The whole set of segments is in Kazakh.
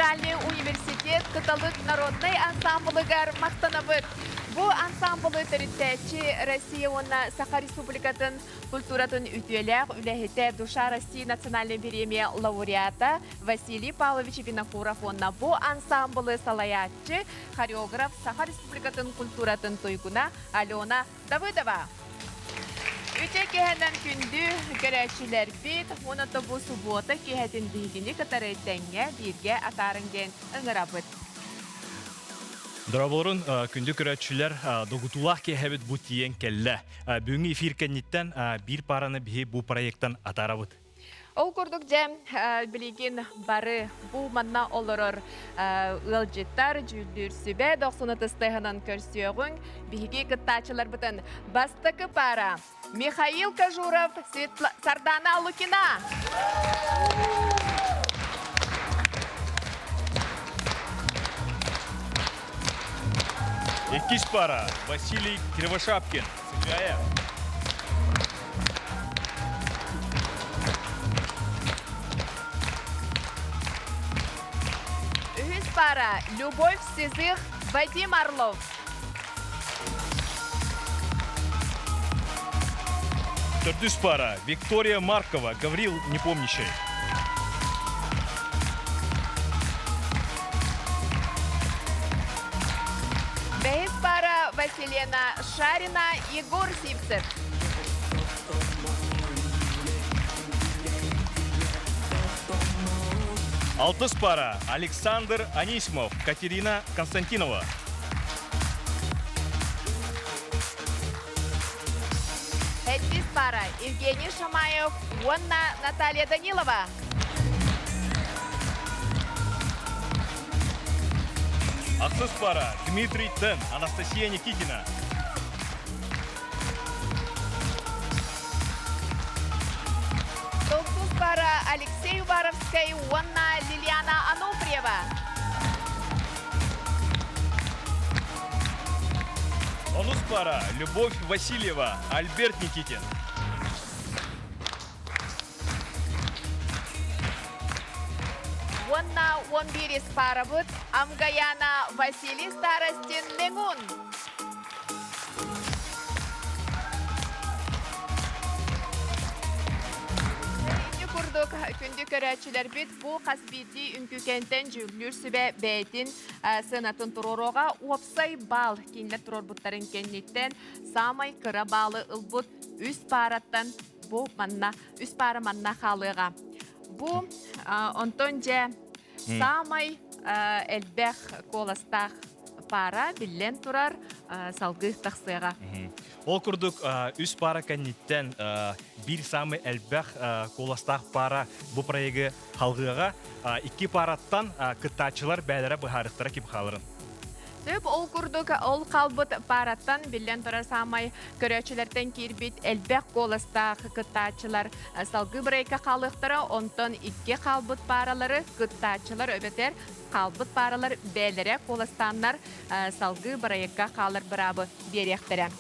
Федеральный университет Кыталык народный ансамблыгар мақтанабыт. Бу ансамблы төрүттәчи Россия онна Саха Республикатын культуратын үтүеләк үләһете Душа России национальной премия лауреата Василий Павлович Винокуров онна бу ансамблы салаятчы хореограф Саха Республикатын культуратын туйгуна Алена Давыдова. Үте кеһенен күндү көрәчиләр бит, моны бу суббота кеһәтен бигини катары тәңгә биргә атарынген ыңырабыт. Дораболорун күндү көрәчиләр догутулах кеһәбит бу тиен келлә. Бүгүнкү эфир кенниттен бир параны бии бу проекттан атарабыт. Ол курдук жем билигин бары бу манна олорор ылжыттар жүлдүр сүбе 90-тыстыгынан көрсөөгүн биги кыттачылар бутын бастыкы пара Михаил Кожуров, Сардана Лукина. Экиш пара Василий Кривошапкин. Сыграя. Пара Любовь Сизых, Вадим Орлов. Төртүс пара Виктория Маркова, Гаврил Непомнящий. Бейс пара Василена Шарина, Егор Сивцев. Алтыс пара Александр Анисимов, Катерина Константинова. Эдис пара Евгений Шамаев, Уонна Наталья Данилова. Аксыс пара Дмитрий Тен, Анастасия Никитина. Толстус пара Алексей Уваровский, Уонна Лилиана Ануфриева. Онус пара Любовь Васильева, Альберт Никитин. Уонна Уомбирис парабут Амгаяна Василий Старостин Мегун. Күндү көрәчиләр бит бу касбити үнкүкентен жүглүр сүбә бәйтин сынатын туророга опсай бал кинле турор буттарын кенниттен самай кыра балы ылбут үс параттан бу манна үс пара манна халыга. Бу онтон же самай элбэх коластах пара биллен турар салгы тахсыга. Ол курдук үс пара кенниттен бир самый элбэх коластах пара бу проеги халгыга икки параттан кыттачылар бәләре быһарыктара кип халырын. Төп ол курдук ол калбыт параттан биллен турар самай көрөчүлөрдөн кирбит элбэх коластах кыттачылар салгы брейка халыктара онтон икки калбыт паралары кыттачылар өбөтер калбыт паралар бәләре коластаннар салгы брейка халыр брабы беректере.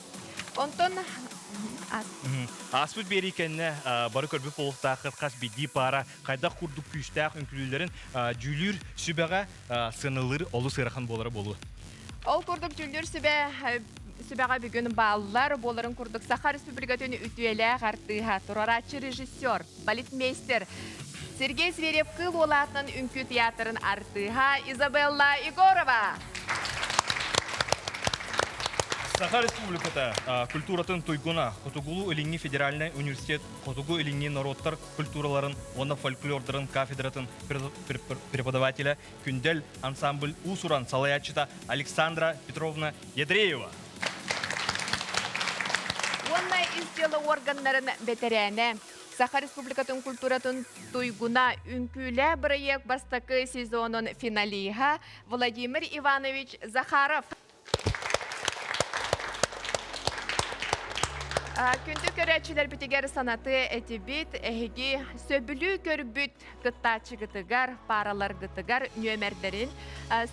Онтон Аспыт берекенне бары көрбі полықтақыт қас беди пара қайда құрдық күштақ үнкілілерін жүлір сүбәға сынылыр олы сырақын болары болу. Ол құрдық жүлір сүбәға бүгін балылар боларын құрдық Саха Республикатын үтуелі ғартыға тұрарачы режиссер, балетмейстер Сергей Зверев қыл олатының үнкі театрын артыға Изабелла Егорова. Саха Республиката культуратын туйгуна Хотугулу Илинги Федеральный университет Хотугу Илинги народтар культураларын, оны фольклордарын кафедратын преподавателя күндел ансамбль Усуран салаячыта Александра Петровна Ядреева. Онна издела органнарын бетерәне Саха Республикатын культуратын туйгуна үнкүле проект бастакы сезонын финалиха Владимир Иванович Захаров. Күндү көрәчиләр битигәр санаты этибит эһиги сөбүлү көрбүт кыттачы гытыгар паралар гытыгар нөмердерин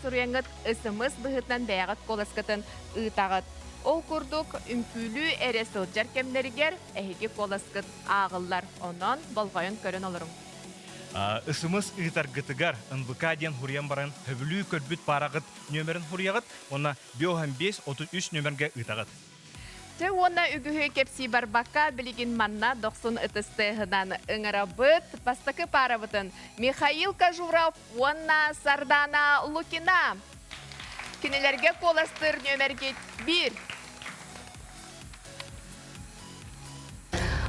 суруяңыт ысымыз быһытнан бәягыт коласкатын ытагыт. Ол курдук үмкүлү эресыл жаркемнергер эһиги коласкыт агыллар онон болгойон көрөн олорун. Ысымыз ытаргытыгар НВК ден хуриян баран хөбүлүү көрбүт парагыт нөмерин хуриягыт, онна 5-5-33 нөмерге ытагыт. Те онна үгүхү кепси барбакка билигин манна 90 ытыстыгынан ыңарабыт, пастакы парабытын Михаил Кожуров, онна Сардана Лукина. Кинелерге коластыр нөмерге 1.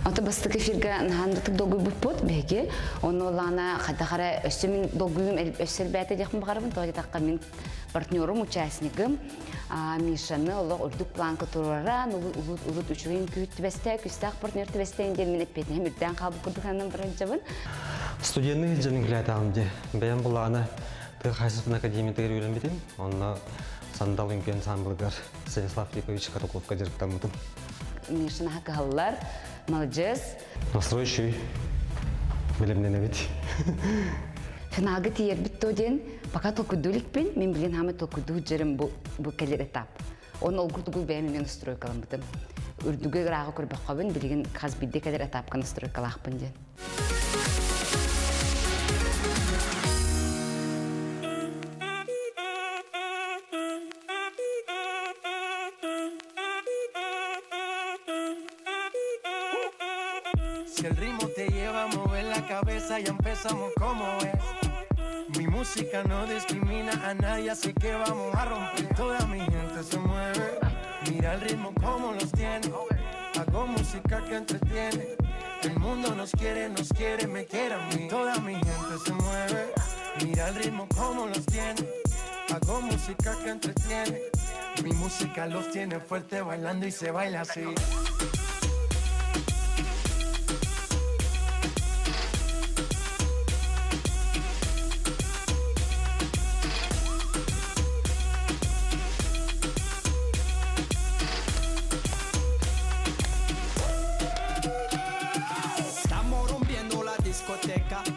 Ата бастык эфирге нахандык долгуй буппот беги. Оны лана хадахара өсөмүн долгуйум өсөлбәте дехм барабын тоҗа такка мен партнерым, участникым. Мишаны олог урдук планка турара, улут учуйын күттүбесте, күстак партнер түбестен ден мен эппетин хемирден кабыл курдуканын биринчибин. Студентный жанын клятамды. Бәйән буланы Тыхайсовна академияда үйренбедім. Оны сандал үнкен самбылгар Станислав Яковлевич Катуковка директормудым. Мишаны хакаллар, молодец. Настроющий билимнен эбит. Финалга тиер биттоден, пока толкудуликпен, мен билен хамы толкуду жерим бу келер этап. Оны олгурдугул бәйәм мен настройкаламдым. Үрдүгө грага көрбөк кабын билген казбидде келер этапка настройкалакпын ден. Si el ritmo te lleva a mover la cabeza, ya empezamos como es. Mi música no discrimina a nadie, así que vamos a romper. Toda mi gente se mueve, mira el ritmo como los tiene. Hago música que entretiene. El mundo nos quiere, me quiere a mí. Toda mi gente se mueve, mira el ritmo como los tiene. Hago música que entretiene. Mi música los tiene fuerte bailando y se baila así.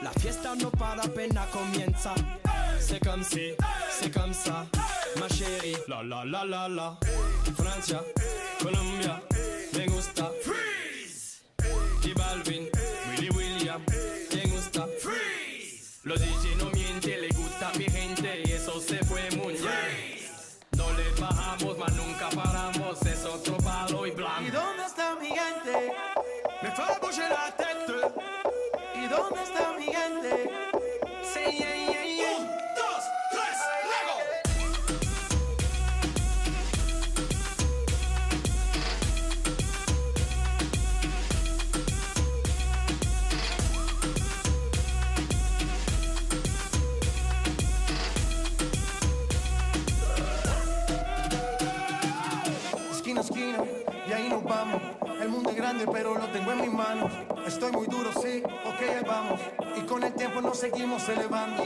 La fiesta no para, apenas comienza. C'est comme si, c'est comme ça, ma chérie. La la la la la. Francia, Colombia, me gusta. Freeze. Y Balvin, Willy William, me gusta. Freeze. Los DJ no mienten, le gusta a mi gente y eso se fue muy bien. No le bajamos, mas nunca paramos, es otro palo y blanco. ¿Y dónde está mi gente? Me fait bouger la tête. ¿Y dónde está mi gente? Sí, yeah, yeah, yeah. 1, 2, 3, Lego. Esquina a esquina, y ahí nos vamos. El mundo es grande, pero lo tengo en mis manos. Estoy muy duro, sí, ok, ahí vamos. Y con el tiempo nos seguimos elevando.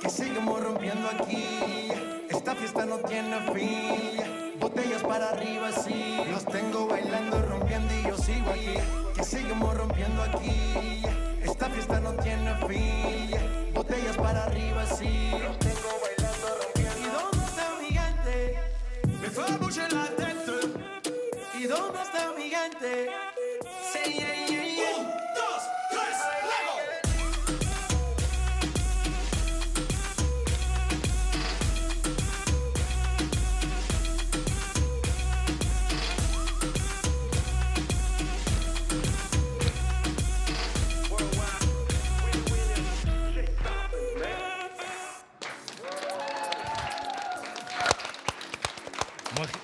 Que seguimos rompiendo aquí. Esta fiesta no tiene fin. Botellas para arriba, sí. Los tengo bailando, rompiendo y yo sigo aquí. Que seguimos rompiendo aquí. Esta fiesta no tiene fin. Botellas para arriba, sí. Los tengo bailando, rompiendo. ¿Y dónde está mi gente? Me fait bouger la tête. ¿Y dónde está mi gente? Sí, yeah, yeah, yeah. 1, 2, 3, Lego.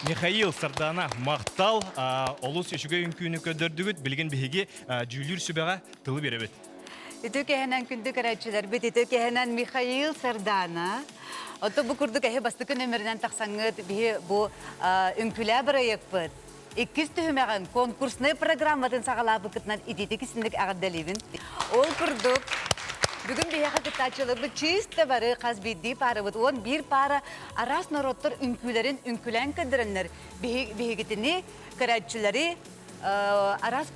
Михаил Сардана мақтал олус үшігі үнкүйіні көдірдігіт білген бігі жүлір сүбәға тылы беребет. Итү кәһенән күндү карачылар бит итү кәһенән Михаил Сардана. Ото бу курду кәһе бастыкы нөмердән таксаңыт бие бу үнкүлә проектпыт. Иккис төһмәгән конкурсны программадан сагалабы кытнан идите кисиндек агаддаливин. Ол курдук бүгүн бие хакытачылы бу чисте бары казбидди парыбыт. Он бир пара арас народтор үнкүләрен үнкүлән кадырыннар. Бигитини карачылары арас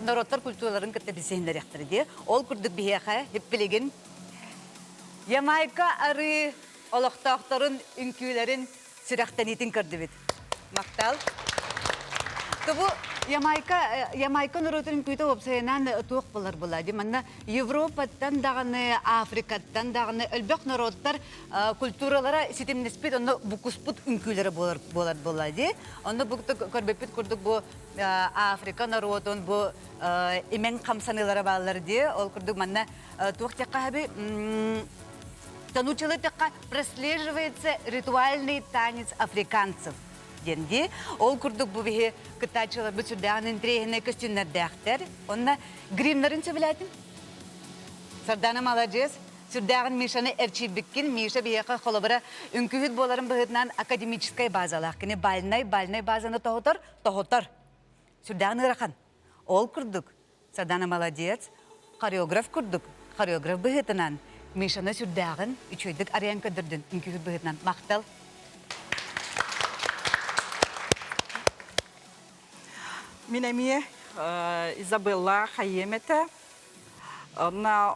народтар культураларын кытта бисендер яктырды. Ол курдук бияха хеппилеген Ямайка ары олоқтақтарын үнкүләрен сирақтанитин көрді бит. Мақтал. Тобу Ямайка наротын күйтө опсайынан туох болар болады. Манна Европаттан дағаны, Африкаттан дағаны өлбөк народтар культуралара ситимнеспит, онны букуспут үнкүлері болар болады. Онны бұқты көрбеппет күрдік бұл Африка народын, бұл имен қамсанылары балалар де. Ол күрдік манна туох текка хаби танучылы текка прослеживается ритуальный танец африканцев. Денди, ол күрдік бұл бейі кытачылар бұл сүрдағын интрегіне костюмнер дәқтер. Онна гримнарын сөбіләтін. Сардана молодец. Сүрдағын Мишаны әрчейбіккен, Миша бейеқі қолыбыра үнкүхіт боларын бұғытынан академическай базалақ. Кені бальнай базаны тоғытар. Сүрдағын ұрақан. Ол күрдік. Сардана молодец. Хореограф күрдік. Хореограф бұғытынан Мишаны сүрдағын үчөйдік ариян көдірдің үнкүхіт бұғытынан. Мақтал. Минами Изабелла Хаемете. Она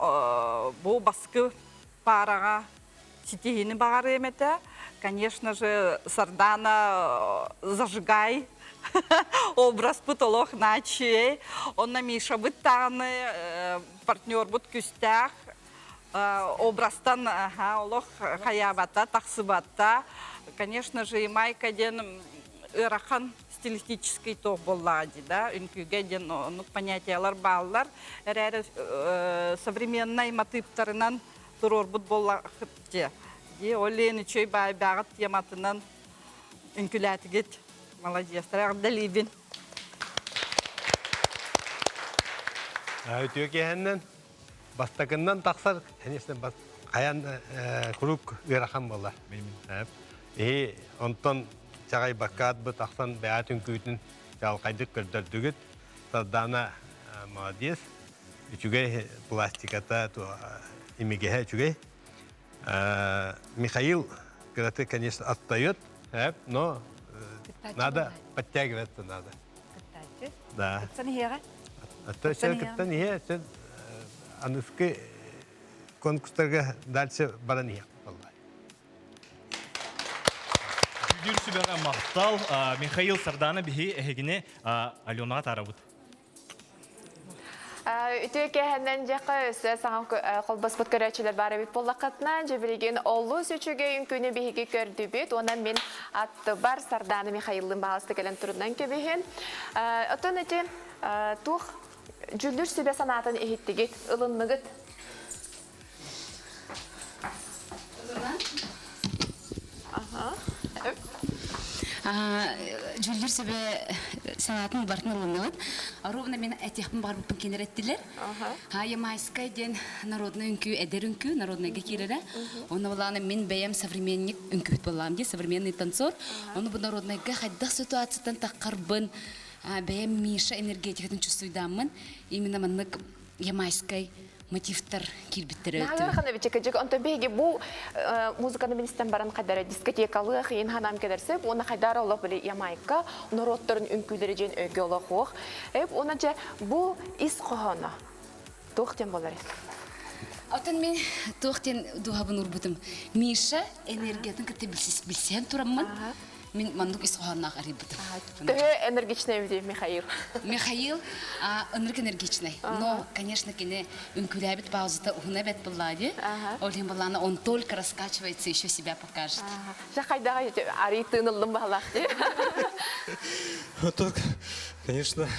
был баскы парага сетихины багаремете. Конечно же, Сардана зажигай. Образ потолок начей. Он на Миша бытаны, партнер бут кюстях. Образ-тан олох хаябата, таксыбата. Конечно же, и майка ден ырахан стилистический то боллади, да, үнкүге ден понятиялар баллар. Әрі современный мотивтарынан турор бұд болла хытте. Олені чөй бағыт яматынан үнкүләтігет. Молодец, тәрәғді либін. Өтөке әннен бастакыннан тақсар, әнесен қаян күрік ұрақан болла. Онтон Чағай баққат бұт ақсан бәят үнкүйтін жалқайдық көрдірдігіт. Сардана молодец. Үчүгей пластиката имегеhe үчүгей. Михаил, когда-то, конечно, отстает, но надо подтягиваться надо. Да. Это все не аныскы конкурстарға дальше барания. Жүр сүбәға мақтал, Михаил Сардана бігі әйгіне Аленаға тарабыд. Үтеке әннен жақы өсі саңам қолбаспыт көрәтшілер бары бит болақатынан жебіреген олу сөчіге үнкөне бейге көрді бет. Онан мен атты бар Сардана Михаилдың бағасты кәлін тұрынан көбейін. Отын өте тұқ жүлдір сөбе санатын ехеттігет, ұлынмығыт. Жүлдер сөбе санатын бартын ұлынығыт. Ровна мен әтеқпін бар бұпын кенер әттілер. Ямайскай ден народный үнкі, әдер үнкі, народныйға керері. Оны болағына мен бәйім современник үнкі үт болағым де, современный танцор. Оны бұл народныйға қайдақ ситуациядан таққарбын, бәйім Миша энергетикатын чувствуйдамын. Именно маннық ямайскай мотивтар кирбиттері өтті. Нағылы қана бечек өтек, онты бейге бұл музыканы министен баран қайдары дискотекалық, ең ханам кедерсіп, оны қайдары олық білі Ямайка, народтарын үнкілері жен өге олық оқ. Оны же бұл ис қоғана тоқтен болар. Атын мен тоқтен дуғабын ұрбытым. Миша энергиятын кірті білсен тұрамын. Мен мандук исхуаннах арибытым. Көхе энергичный вде, Михаил. Михаил энергичный. Но, конечно, кене үнкүләбит паузата угна бет баллади. Олим баллана, он только раскачивается, еще себя покажет. Жахайда ари тынылым балахти. Вот конечно,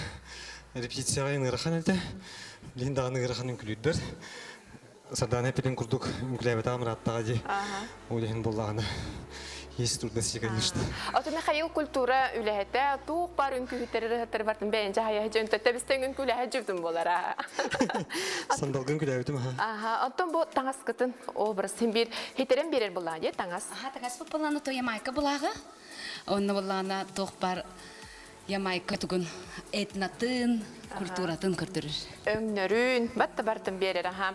репетиция ингарахан әлді. Блин, дағын ингарахан үнкүлүйддер. Сардана пелен күрдік үнкүләбит амыраттаға де. Олим баллағына. Есть трудности, конечно. А то Михаил культура үләһәтә тук бар үнкүһүттәре хәтер бартын бәйнҗә хая җөн тәтә бистән үнкүләһә җүтүм булара. Сандалгын күләбитем ха. Аттан бу таңаскытын образ син бир хитерен берер була, ди таңас. Таңас бу планы то Ямайка булагы. Онны булана тох бар Ямайка тугын этнатын, культуратын көрдүрөр. Өңнөрүн батта бартын берер ха.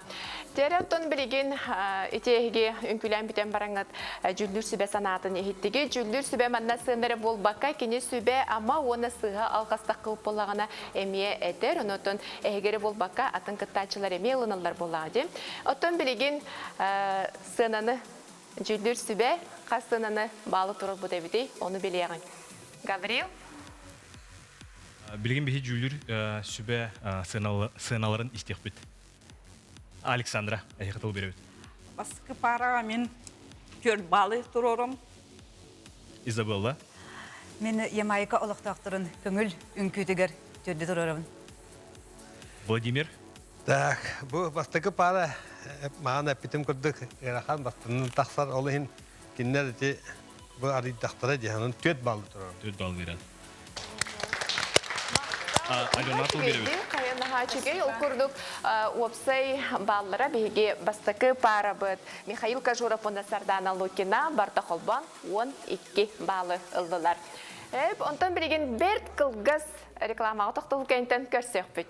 Терәтон билеген итеге үнкүлән битен бараңат жүлдүр сүбә санатын ehittige жүлдүр сүбә манна сындыры болбакка кине сүбә ама оны сыга алгастак кылып болагана эмие этер онотон эгере болбакка атын кыттачылар эмелыналар болады. Отон билеген сынаны жүлдүр сүбә касынаны балы турып бу дебити, оны билеген. Гаврил Билген бихи жүлүр сүбе сыналарын истекпит. Александра, айхатыл беребит. Баскы параға мен 4 балы тұрорым. Изабелла. Мен Ямайка олықтақтырын көңіл үнкүтігер төрді тұрарым. Владимир. Так, bu бастакы пара маған әппетім күрдік ерахан бастының тақсар олығын кеннер де bu аридақтара дегенін 4 балды тұрар. 4 бал береді. Алена беребит. Кайнаха чигей ул курдук опсай баллара биге бастакы пара бит. Михаил Кажуров онда Сардана Лукина Бартахолбан 12 баллы ылдылар. Онтан билген берт кылгас рекламага токтолуп кентен көрсөк бит.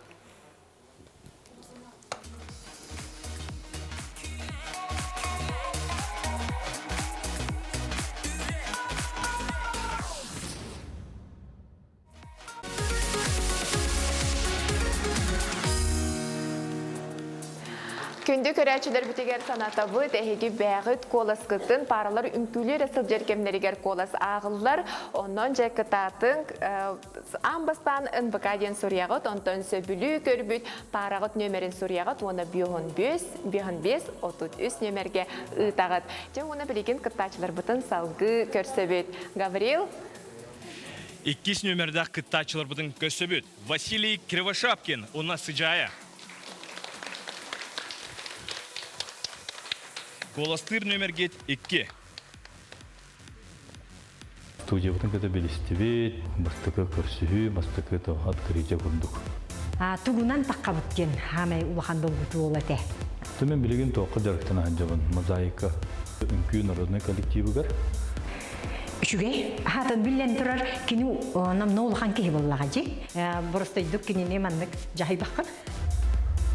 Күнді көрәчілер бітегер санатабы тәхеге бәғыт колас кыттын паралар үнкүлер асыл жеркемлерігер колас ағылар, онын жәкітатын амбастан ынбықаден сұрияғыт, онтан сөбілі көрбіт парағыт нөмерін сұрияғыт, оны 5-5-33 нөмерге ұтағыт. Жен оны білеген кыттачылар бұтын салғы көрсөбет. Гаврил? 2 нөмерді кыттачылар бұтын көрсөбет. Василий Кривошапкин, оны сыжая. Коластыр номер 2. Студия бұтын көті белестебет, бастықы көрсігі, бастықы открытия күрдік. Тугунан таққа бұткен хамай улахан болғыты ол әте. Түмен білеген тоқы жарықтан ажабын мозаика үнкі народный коллективігер. Үшіге, хатын білен тұрар кені намна улахан кейі болыға жи. Бұрыстайдық кенене мандық жахай баққан.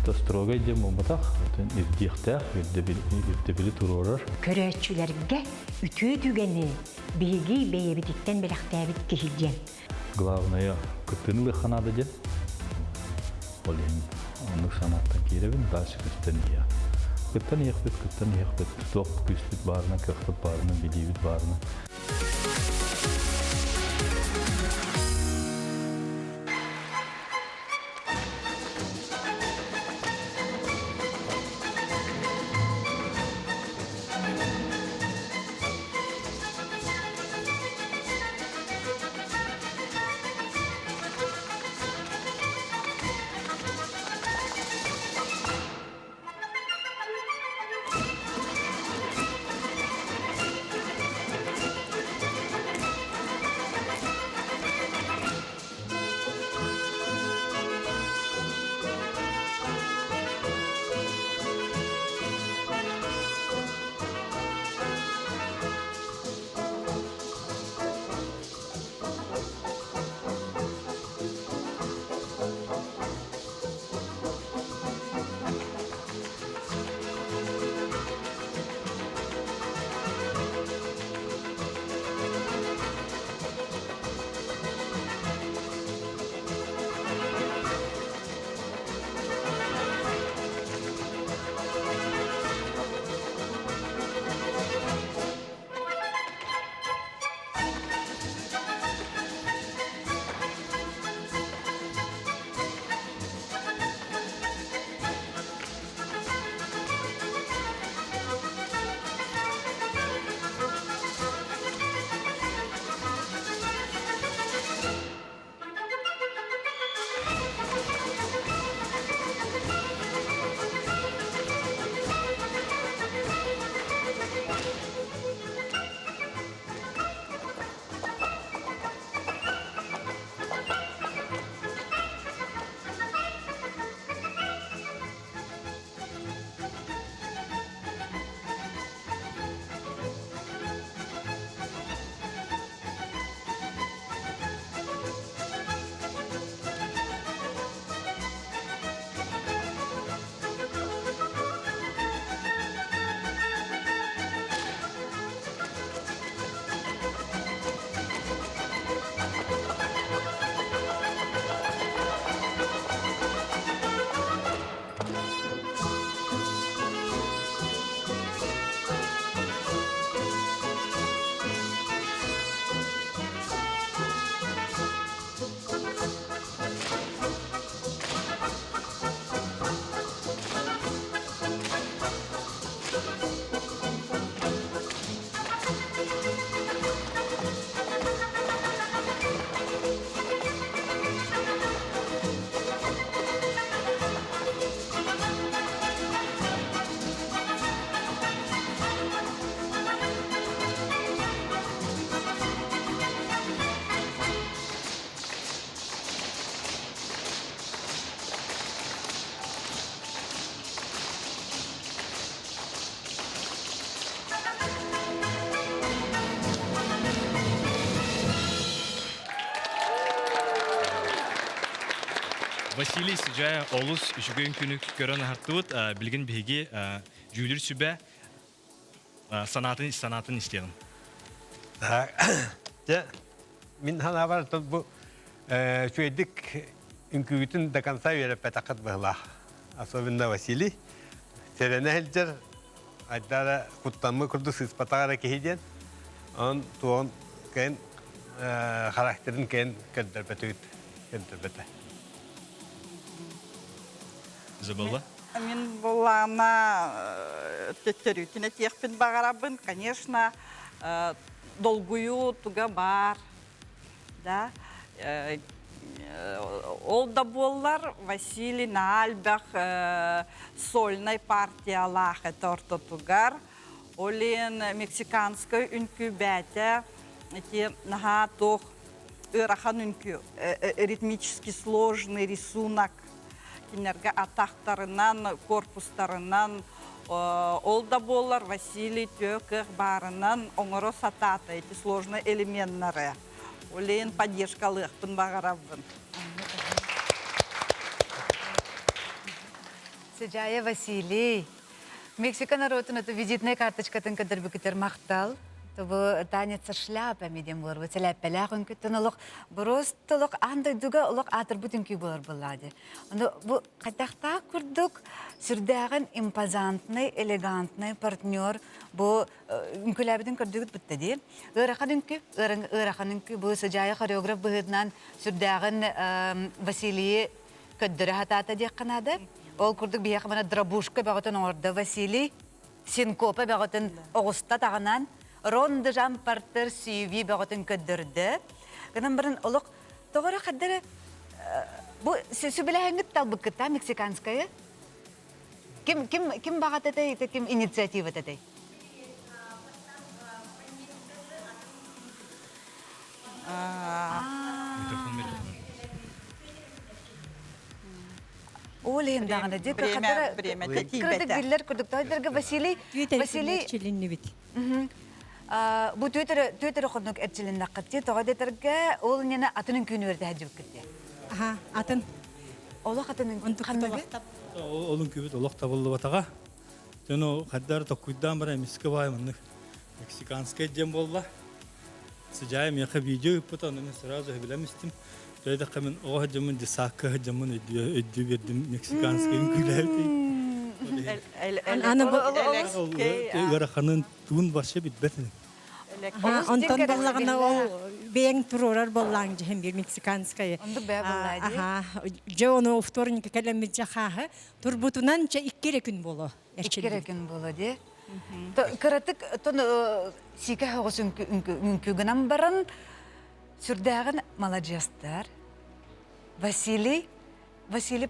Строгай дем болматақ, ирдиқтақ, ирдебілі тұрорар. Көрәтшілерге үті түгені бейгі бейебітіктен белақтабит кешілден. Главное, күттінілі қанады ден. Ол ең анық санаттан керебін, дальше күттін ең. Күттін еқпет, тоқ күстіт барына, көқтіт барына, белебіт барына. Василий Сыжая олус үшігін күні көрін артуыт, білген бігі жүлір сүбә санатын істеғін. Мен хана бар, бұл шөйдік үнкүгітін до конца веріп бәтақыт бұғылақ. Особенно Василий. Серені әлдер, айдары құттанмы күрді сыспатағара кейден, он туон кейін характерін кейін көрдір бәті. Забыла? Мен болана теттерютіне текпін бағарабын, конечно, долгую туга бар. Да? Ол да болар Василий Наальбах сольной партиялах эторто тугар. Олен мексиканской үнкі бәті, наға тоқ ырахан үнкі, ритмически сложный рисунок, кинерге атақтарынан, корпустарынан, ол да болар Василий Тёкых барынан оңыры сататы, эти сложные элементтары. Олен поддержкалых пын бағарабын. Сыжая Василий. Мексика народын это визитная карточкатын кадыр бүкітер мақтал. Бұл таница шляпа медем болар. Бұл сәләппәләқ үнкіттен олық. Просто олық андай дуга олық атыр бүтін күй болар болады. Бұл қатақта күрдік сүрдәғін импозантный, элегантный партнер. Бұл үнкіләбідің күрдігіт бұтты де. Ырақан үнкі бұл Сыжая хореограф бұғыдынан сүрдәғін Василий көддірі хатата дек қанады. Ол күрдік бияқы мана драбушка бағытын орда Василий, синкопа бағытын оғыста тағынан, ронды жан партер сүйви бағытын көддірді. Гынан бірін олық, тоғыра қаддары, бұл сөбіләңгіт талбық күтта мексиканская? Кім бағат әтей, кім инициатива әтей? Олен дағына дек. Время, Күрдік білдер күрдік. Тағыдырғы Василий... Бұл төйтері құднық әрчілін нақытте. Тағыдырғы ол нені атының күйін өрді әджіп күтті. Атын. Олық атының қанығы? Олың көбет олық табылды батаға. Жөні қаддар тоққүйден бара мексика байымын. Мексиканская жем болла. Сыжая меқа видео үппіт, оны сразу білемістім. Жайда қамен оға жамын десаққа жамын өйді бердім мексиканская үнкіләйті. Аны Ғарақанын туын башы бітбәтін. Онтон боллағына ол бейң тұрорар боллағын жем бір мексиканская. Онды бәй боллайды. Жо оны вторник кәлеміз жақағы тұрбутынан иккере күн болу. Иккере күн болу де. Кыратык сике хоғыс үнкігінен барын сүрдәғін молодежастар. Василий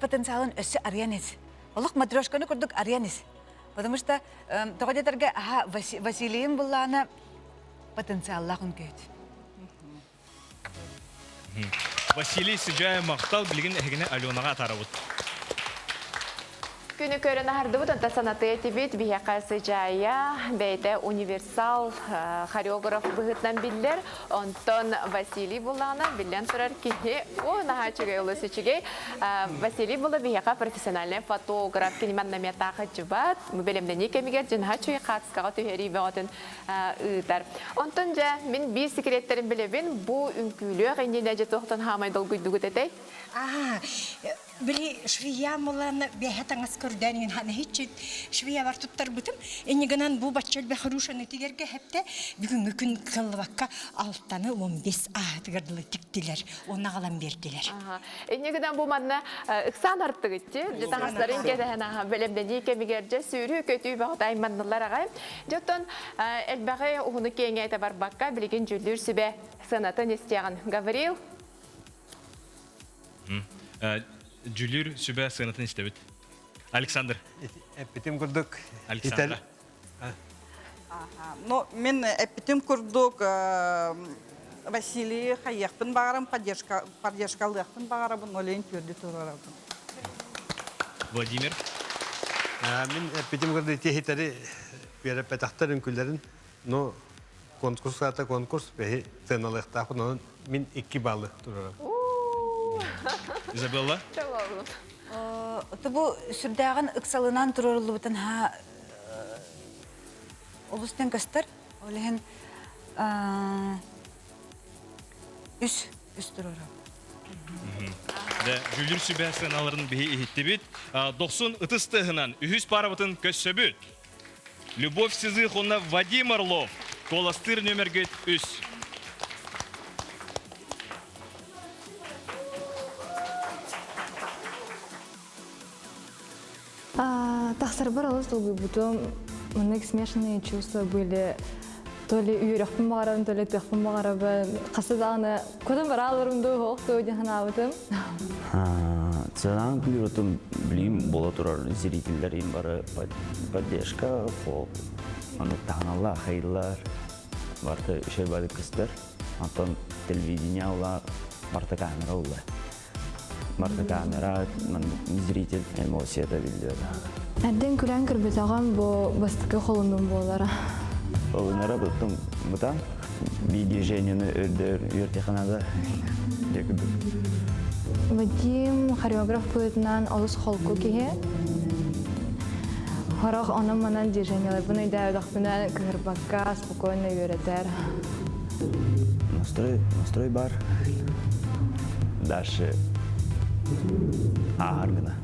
потенциалын өсі арьянец. Олық матрешканы күрдік арьянец. Потому что тоғадетарға Василийін бұллағына потенциаллақ үнкөйді. Василий Сыжая мақтал білген әгіне Аленаға атарауыд. Күні көрін ағырдыбыт, онта санаты етебет, бейеқа Сыжая, бәйті универсал хореограф бұғытнан білдер, онтон Василий бұлағына білден тұрар кейі, наға чүгей ұлы сүчігей. Василий бұлы бейеқа профессиональный фотограф, кенемен наметақы жүбат, мүбелемден екемегер, жынға чүгей қатысқаға түйері бәғатын ұйтар. Онтон жа, мен бір секреттерін білебін, бұл үнкүлі ғайнен әжет оқтан хамайдол гүйдігіт әтей? Били швия молан бехатаңас көрдәнин хана хичит швия бар туттар бутым энигенан бу баччал бе харушаны тигерге хепте бүгүнгү күн кылбакка алтаны 15 тигердиле тиктилер онна калам бердилер. Энигенан бу манна ыксан арттыгытты жатаңастарын кедена белемден икемигерже сүйрүү көтүү багтай манналар агай жотон элбагы угуну кеңейте бар бакка билген жүлдүр сүбе санатын истеган Гаврил Жүлір сүбә сығынатын істебіт. Александр. Әппетім күрдік. Александра. Мен әппетім күрдік Василий қайяқпын бағарам, поддержкалықпын бағарабын, олейін көрді тұрарабын. Владимир. Мен әппетім күрді техитері беріп бәтақтар үнкілерін, но конкурс бәхи сыналықтақпын, мен 2 баллы тұрарабын. Изабелла? Tamam. Тобу сүрдәгән ыксалынан турырлы бутын ха олустен көстер. Олеген үс турыры. Да, жүлдүр сүбәсен алырын бихи ихитти бит. 90 ытыстыгынан үһүс парабытын көссөбүт. Любовь Сизыховна Вадим Орлов. Коластыр нөмергөт үс. Тахсар баралыс долгой бутом, у них смешанные чувства были. То ли үйрәкпен багарабын, то ли төхпен багарабын. Касыдагына көтөн бараларым да хок то диханабытым. Царан күрөтүм билим бола турар зрительлерим бары поддержка, фол. Аны таналла хайлар. Барты үшөй бады кыстыр. Антон телевидение ула, барты камера ула. Барты камера, зритель эмоцияда билдер. Әдден күлән кірбетаған бұл бастықы қолымдың болары. Олынара бұттым бұтан, би движениені өртеханада екілді. Вадим хореограф бұйтынан олыс қолқы кеге. Хорақ оның манан движениялар. Бұны да өдіқпінен кірбаққа спокойно өретер. Настрой бар. Дальше аргына.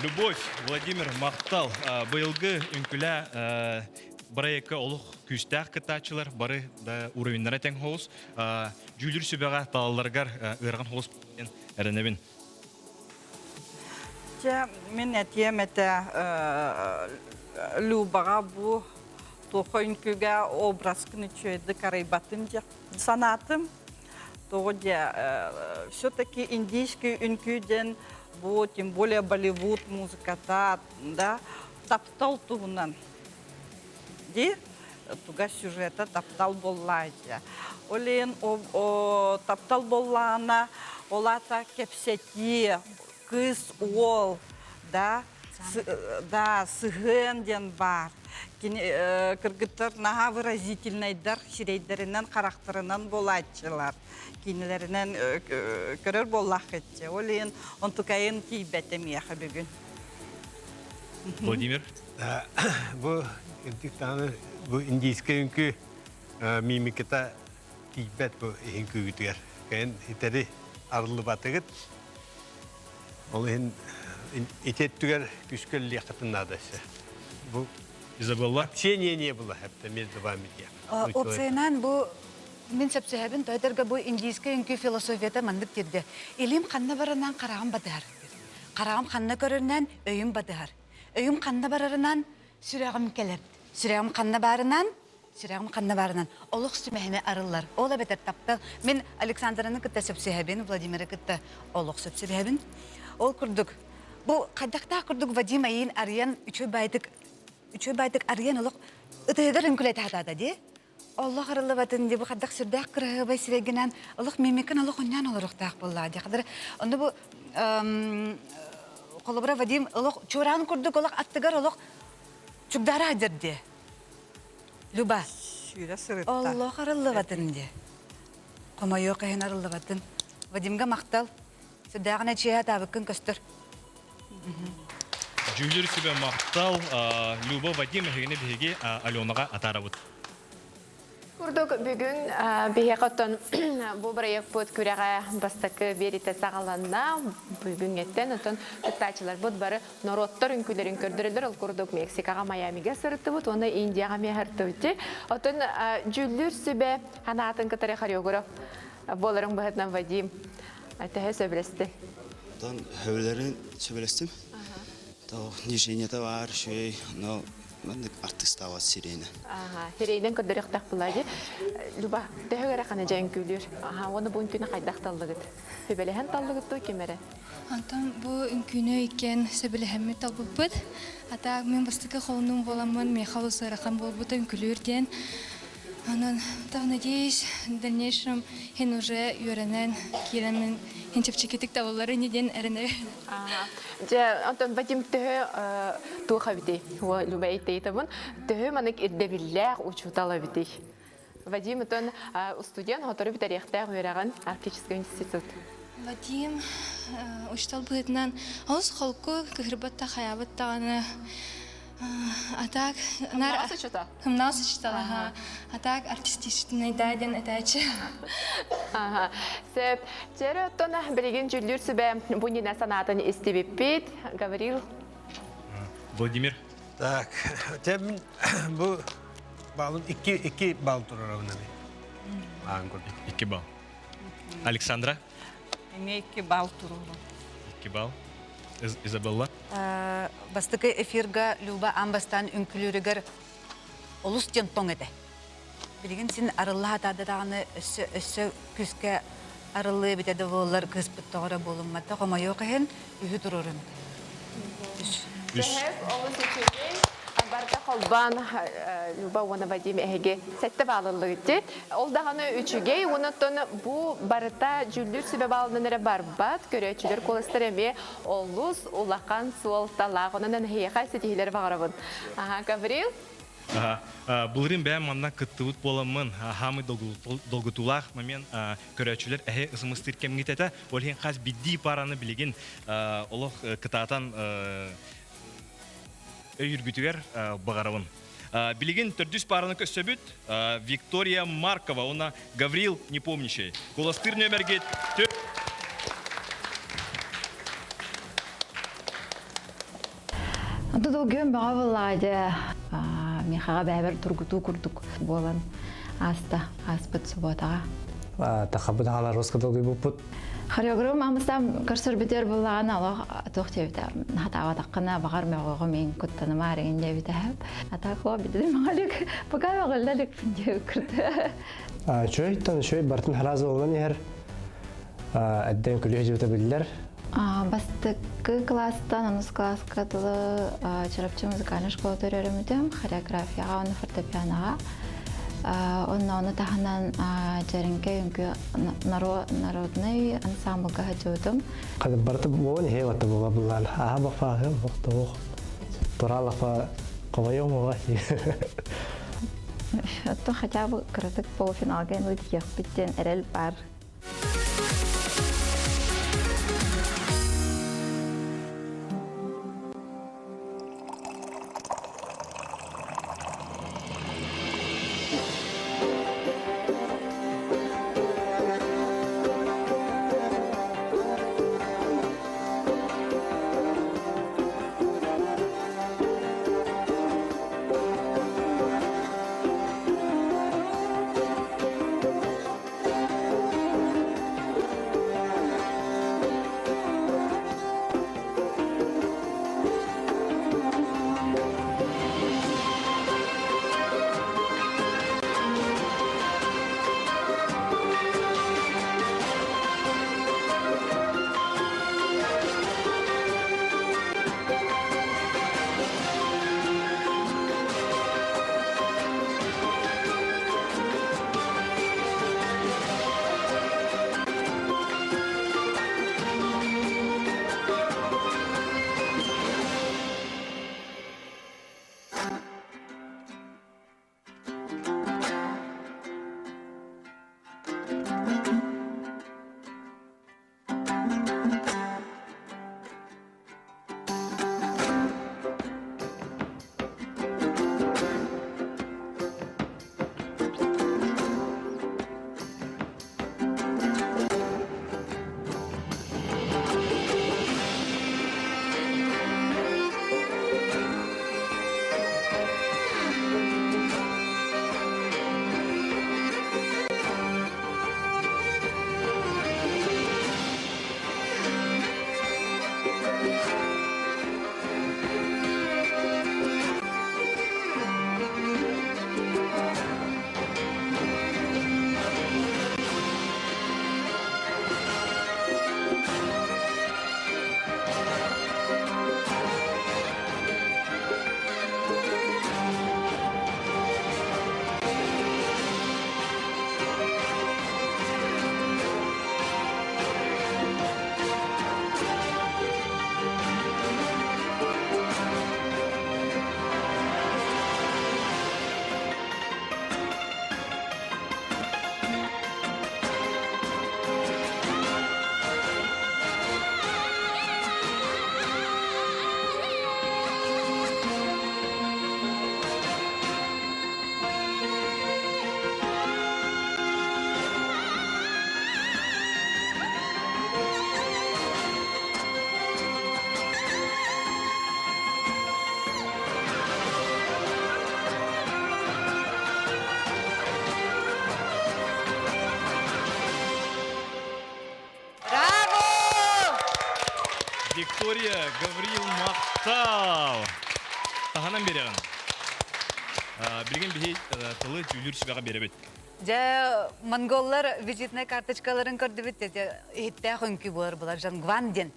Любовь, Владимир Мақтал, быйылгы үнкүлә проектка олух күстәк кытачылар бары да уровеньнара тең хоус. Жүлдүр сүбәгә талларгар ырган хоус әренебин. Мен әтем әтә Любаға бұл тоқойын көге образ күні чөйді қарайбатын санатым. Тоғыде все-таки индийский үнкүйден бұл, тем более Болливуд музыката, да, таптал туғынан. Де, туға сюжета таптал боллайды. Олен таптал боллана, олата кепсети, кыз ол, да, сығын ден бар. Кыргыттар наға выразительнайдар, ширейдерінен, қарақтарынан болатчылар. Кинелерінен көрір боллақ етті. Олен, он тұқайын кейбәтем яқы бүгін. Владимир? Бұл индийский үнкі мимиката кейбәт бұл үнкі үтігер. Кәйін итәрі арылы батығыт. Ол итеттігер күшкіл лияқытын надасы. Бұл Изабелла? Общение не было между вами. Опциядан бұл мен сәпсәбін тойдарға бұл индийский үнкі философията мандық деді. Илим қанна барынан қарағым бадығар. Қарағым қанна көрінен өйім бадығар. Өйім қанна барарынан сүрәғым келер. Сүрәғым қанна барынан. Олық сүмәхіне арылар. Ола бәтер таптал. Мен Александраны күтті сәпсәбін, Владимиры күтті олық сәпсәбін. Ол күрдік. Бұл қадақта күрдік Вадим айын ариян үші байдық ариян олық ұтайдар үнкілеті атады де. Allah arılı batın diye bu kadar sürdük kırığı ve süreginen Allah mimikin Allah onyan olur uhtaq bolla diye kadar onda bu kolabora Vadim Allah çoran kurduk Allah attıgar Allah çok dara hadir diye. Luba. Allah arılı batın diye. Koma yok hen arılı batın. Vadimga maqtal. Sürdüğüne çiğe tabıkın köstür. Жүлдер себе мақтал, Люба Вадим әйгені бігеге Аленаға атарабыд. Күрдік бүгін бейеқаттан бұл проект бұд күреға бастықы береті сағаланна бүгін еттен ұтын күттачылар бұд бары народтар үнкілерін көрдірілдір. Ол күрдік Мексикаға, Майамиге сырытты бұд, оны Индияға мехарты өтті. Отын жүлдер себе ханатын кітары хореограф болырың бұғытнан Вадим. Әтіғі сөбілесті. Хөвілерін сөбілестім. Движение-то var, но артық става сирена. Сиренен көдірек тақ бұлайды. Люба, тәхі көрі қана жән күлір. Оны бұл үнкіні қайдақ талығыд. Сөбелеген талығыд той кемері? Антон, бұл үнкіні екен сөбелегенме талбып бұд. Ата мен бастықы қолының боламын, мейхалы сыраққан бол бұд үнкілерден. Надеюсь, в дальнейшем хен уже юренен, киремен, хен чепчекетик тавалары неден әріне. Антон, Вадим төхі туға бітей, Люба әйтті етімін, төхі манық ирдебілләғ учутала бітей. Вадим, антон, студент, ғатыры бітарияқтағы өрәған арктический институт. Вадим, учтал бұғытынан, ауыз қолқы күхірбатта қаябыттағаны, Атак хымнасы читала. Атак артистичный дайден этачы. Сеп, жері оттона білеген жүлдер сөбе бұнина санатын істебеппет, Гаврил. Владимир. Так, тем бұл балын 2 бал тұрар авнами. Аңғырды. 2 бал. Александра. Мен 2 бал тұрар. 2 бал. Изабелла. Бастықы эфирға Люба амбастан үнкілерігер олыс ден тоң еді. Білген сен арылы атадырағыны өссі күске арылы бітеді болар күс бұттағыра болынмады. Қома yok ең үйі тұрырын. Барда қолбан Люба оны Вадим әйге сәтті балылығы де. Ол дағаны үшіге, онытын бұл барыта жүлдер сөбе балының әрі бар бат, көречілер қолыстыр әме олыс, олақан, суол, талақ, онын әйеға сетігілер бағарабын. Гаврил? Бұлырын бәм манна күттіуіт боламын, хамы долгытулақ мамен көречілер әйе ұсымыстыр кемгететі, олхен қаз бидді параны білеген олық кытатан өйіргітігер бағарауын. Білеген түрдіс параны көсөбіт Виктория Маркова, она Гаврил Непомнящий. Коластыр нөмерге төп. Антон өгем баға болады. Мен қаға бәбір тұргыту күрдік болан аспыт сұботаға. тахабыдағалар роскадолгой бұппыт. Хореограф мамыстам көрсөр битер буллаган алох тохтебита хатава таккана багар мегого мен куттаныма арегинде битеп атако бидим малик пока галдалик финде курт Чой тан чой бартын харазы болгон ер адден күлү жебете билдер. Бастыкы класстан анус класска тылы чарапчы музыкальный школа төрөрөмүтөм хореографияга оны фортепианоға. Оны таханан жаринке үнкі народный ансамблға хачудым. Қады барты болын хеваты бола бұлал. Аға бақфағы мұқты оқ. Туралықпа қовайың оға. Отто хотя бы кірдік полуфиналға өтек біттен әрел бар. Виктория, Гавриил Мақтау. Таханан береген. Білген бейт тылы түйілер сүбаға беребет. Монголлар визитный карточкаларын көрді бітті. Хитті қөнкі болар. Жангванден.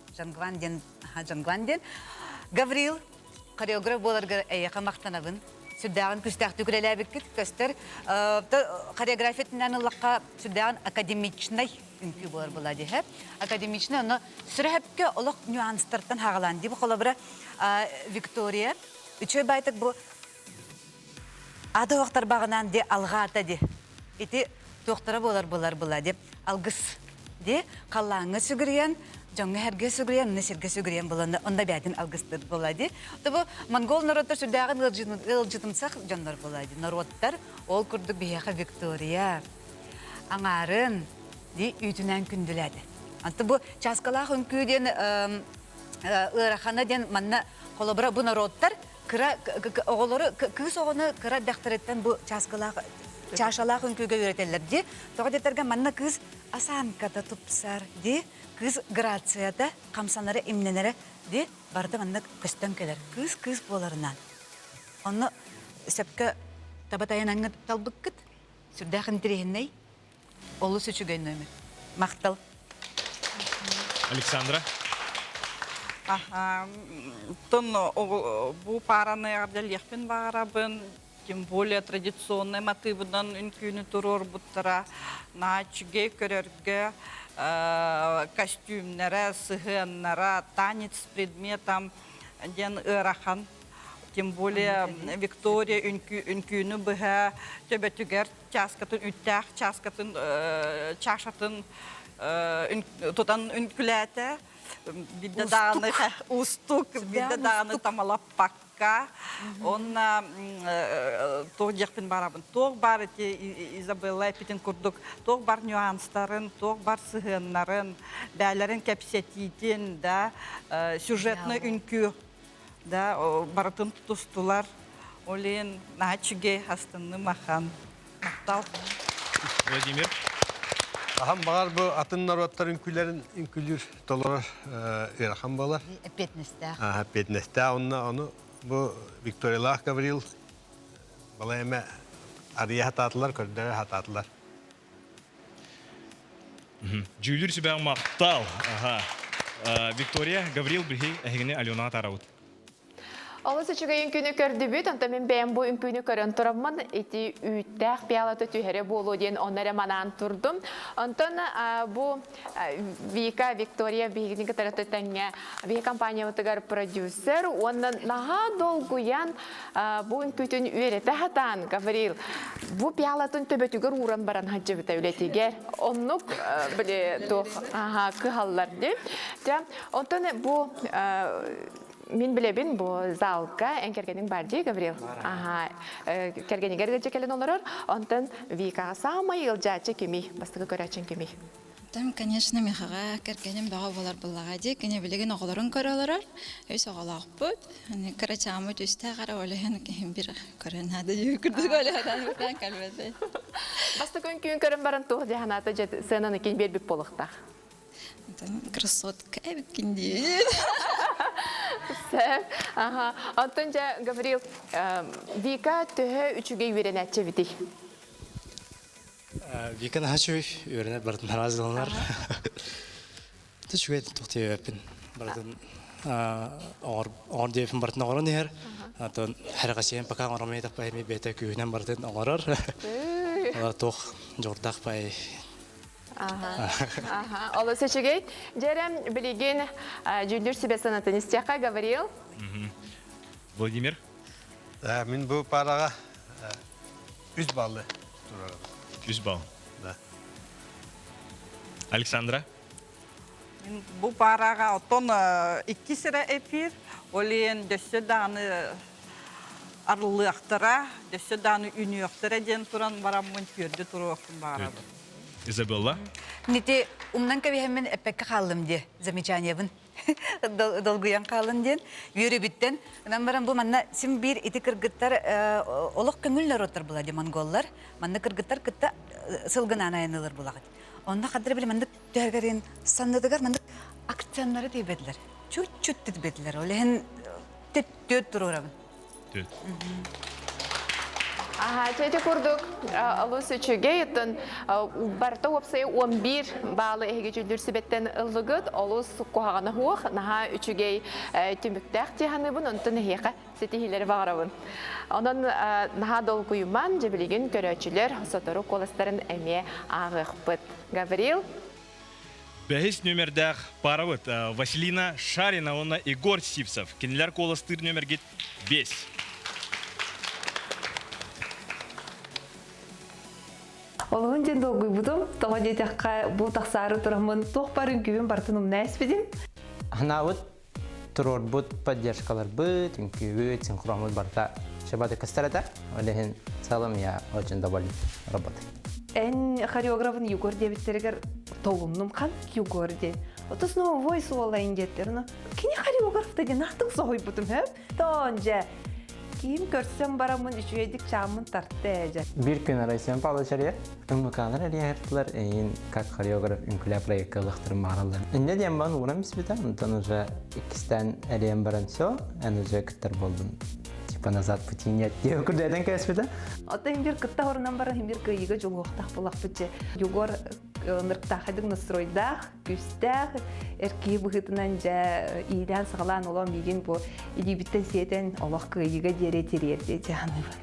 Гавриил, хореограф боларға әйеқа мақтанабын. Сүрдәғын күстәқ түкірелі біккіт. Көстер хореографиятынан ұлаққа сүрдәғын академичнай үнкі болар болады. Академичный оны сүрәпке олық нюанстарттан хағаланды. Бұл қолы бірі Виктория. Үчөй байтық бұл ады оқтар бағынан де алға ата де. Эти тоқтара болар деп алгыс де қаллаңы сүгірген, жоңы әрге сүгірген, оны серге сүгірген боланы, онда бәдін алгыстыр болады. Тобы монгол народтар сүрдәғын ылжытымсақ жонлар болады. Народтар ол күрдік бейеқі Виктория аңарын де үйтінен күнділеді. Анты бұл часкалақ үнкүйден ұрақана ден манна қолыбыра бұл народтар оғылары кыз оғыны кыра дәқтіреттен бұл часкалақ чашалақ үнкіге үйретелер де. Тоғы детерге манна кыз асанкада тупсар де, кыз грацияда қамсанары имненері де барды манна көстен келер. Кыз боларынан. Оны сәпкі табатайын аңы талбық күт, сүрдәқін тірейінней, олы сүчігей нөмір. Мақтал. Александра. Тон бу параны арделехпен бағарабын, тем более традиционный мотивынан үнкүйіні тұрор бұттыра, начыге көрерге костюмнары, сығыннары, танец с предметом, ден ырахан. Тем более Виктория үнкүйіні бұға төбетігер часкатын үттәқ, часкатын чашатын тұтан үнкіләті. Бидде дағаны устук, бидде дағаны тамалап пакка. Онна тоқ жекпен барабын. Тоқ бар еті Изабелла епетін күрдік. Тоқ бар нюанстарын, тоқ бар сығынларын, бәлерін кәпсетейтін, сюжетны үнкі, барытын тұтыстылар. Олен начыге астынны махан. Мақтал. Владимир. Ахам бағар бұл атын народтар үнкілер толыр ұйрақан болар. Петнесте. Петнесте. Оны бұл Викториялах Гаврил бала әмі ария хататылар, көрдері хататылар. Жүлір сүбәң мақтал. Виктория Гаврил бірге әйгіне Алена Тарауд. Олысы чүгей үнкүйіні көрді бүт, онта мен бәйін бұл үнкүйіні көрін тұрамын, еті үттәқ пиялаты түйері болу ден онары манан тұрдым. Онтан бұл Вика, Виктория, бейгінің кітараты тәңе бей компания ұтығар продюсер, онын наға долгуян бұл үнкүйін үйреті хатан, Гаврил. Бұл пиялатын төбетігір уран баран хаджы біта үлетігер. Оннық біле тоқ кығалар де. Онтан бұл мен білебін бұл залға ән кергенің бар дей, Гаврил? Кергенің әргеде келін оларыр, онтан Викаға самай үлжачы кемей, бастығы көрәчін кемей. Конечно, мехаға кергенім баға болар бұлаға дей, кене білеген оғыларын көрі оларыр, өйс оғылақ бұд, көрәчамы төсті ғара олығын бір көрін ады дей, күрдік олығын бұдан кәлбәді. Бастығы үнкүйін көрін барын тұғы деханаты сенаны кен бербіп болықтақ. Красотка әбікінде. Антон жа, Гаврил, Вика түхі үчіге үйрен әтчі біді? Вика нағачы үйрен әт бардын наразыланар. Түшіге тұқты өпін. Бардын оғыр дейіпін бардын оғырын ер. Әрғасиен пақа оғырмай тақпай әме бәті күйінен бардын оғырыр. Олар тоқ жордақ бай. Олы сөчігей, жерем білеген жүлдір себе санатын істеқа, Гаврил? Владимир? Мен бұл параға 3 баллы тұрарым. 3 балл? Да. Александра? Бұл параға отон 2 сірі эфир, олен дөсі даны арлықтыра, дөсі даны үнеқтіра ден тұран барамын көрді тұру оқтын бағарабы. Изабелла? Нете умнан кәбейхеммен әппәкке қалым де, замечаниябын. Долгуян қалым ден, үйері біттен. Онан барам бұл манна сім бір еті кіргіттар олық көңіллер отыр бұла де монголлар. Манна кіргіттар кітті сылғын анайынылыр бұлағыд. Онда қадыр білі манна тәргерін санныдығар, манна акционлары дейбеділер. Чүт-чүт дейбеділер. Олеген төт тұру ұрабын. Төт. Чәйті күрдік, алу сөчіге еттін барта опсай 11 балы әйге жүлдір себеттен ұлығыд, алу қоғағаны хуақ, наға үчіге түміктәқ тейханы бұн, онтын әйеқа сетихилері бағарабын. Онын наға дол құйыман жебілеген көрәчілер сотыру қолыстарын әме ағық бұд. Гаврил? Бәхіс нөмердәқ паравыд Василина Шарина, онна Егор Сипсов. Кенелер қолыстыр нөмергет 5. Олығын ден долгой бұдым, тоға детеққа бұл тақсары тұрамын тоқ барын күйін бартын ұмна әспедім. Ана бұд тұрор бұд поддержкалар бұд, үnküvü, синхромы барта шабады кастарата, олеген салым я очень доволен работой. Ән хореографын Югор дебеттерігер тоғымным қан Югор де. Отысыны войс олайын деттер. Кені хореограф деген ақтың соғой бұдым, хөп? Тон жа эркиим көрсөм барамын үчүэдик чамын тартты эже. Bir gün arayısın paylaşırıyor. Umlukanlar arayardılar. Как хореограф Үнкүлэ проекты лыхтырым мағаралар. Инде дем бан уграм бисбита. Онтан уже икистен арайын баран все. Эн уже кыттар болдун. Типа назад пути нет. Деу күрдәден кәспита. Ата химбир кытта хорунан бара химбир кыйыга жолуктак булак бычы. Югор нырктахадык настройдах, күстах, эрки быхытынан жа ийден сагалан олом биген бу идибиттен сиетен олох кыйыга дере терерде жаныбын.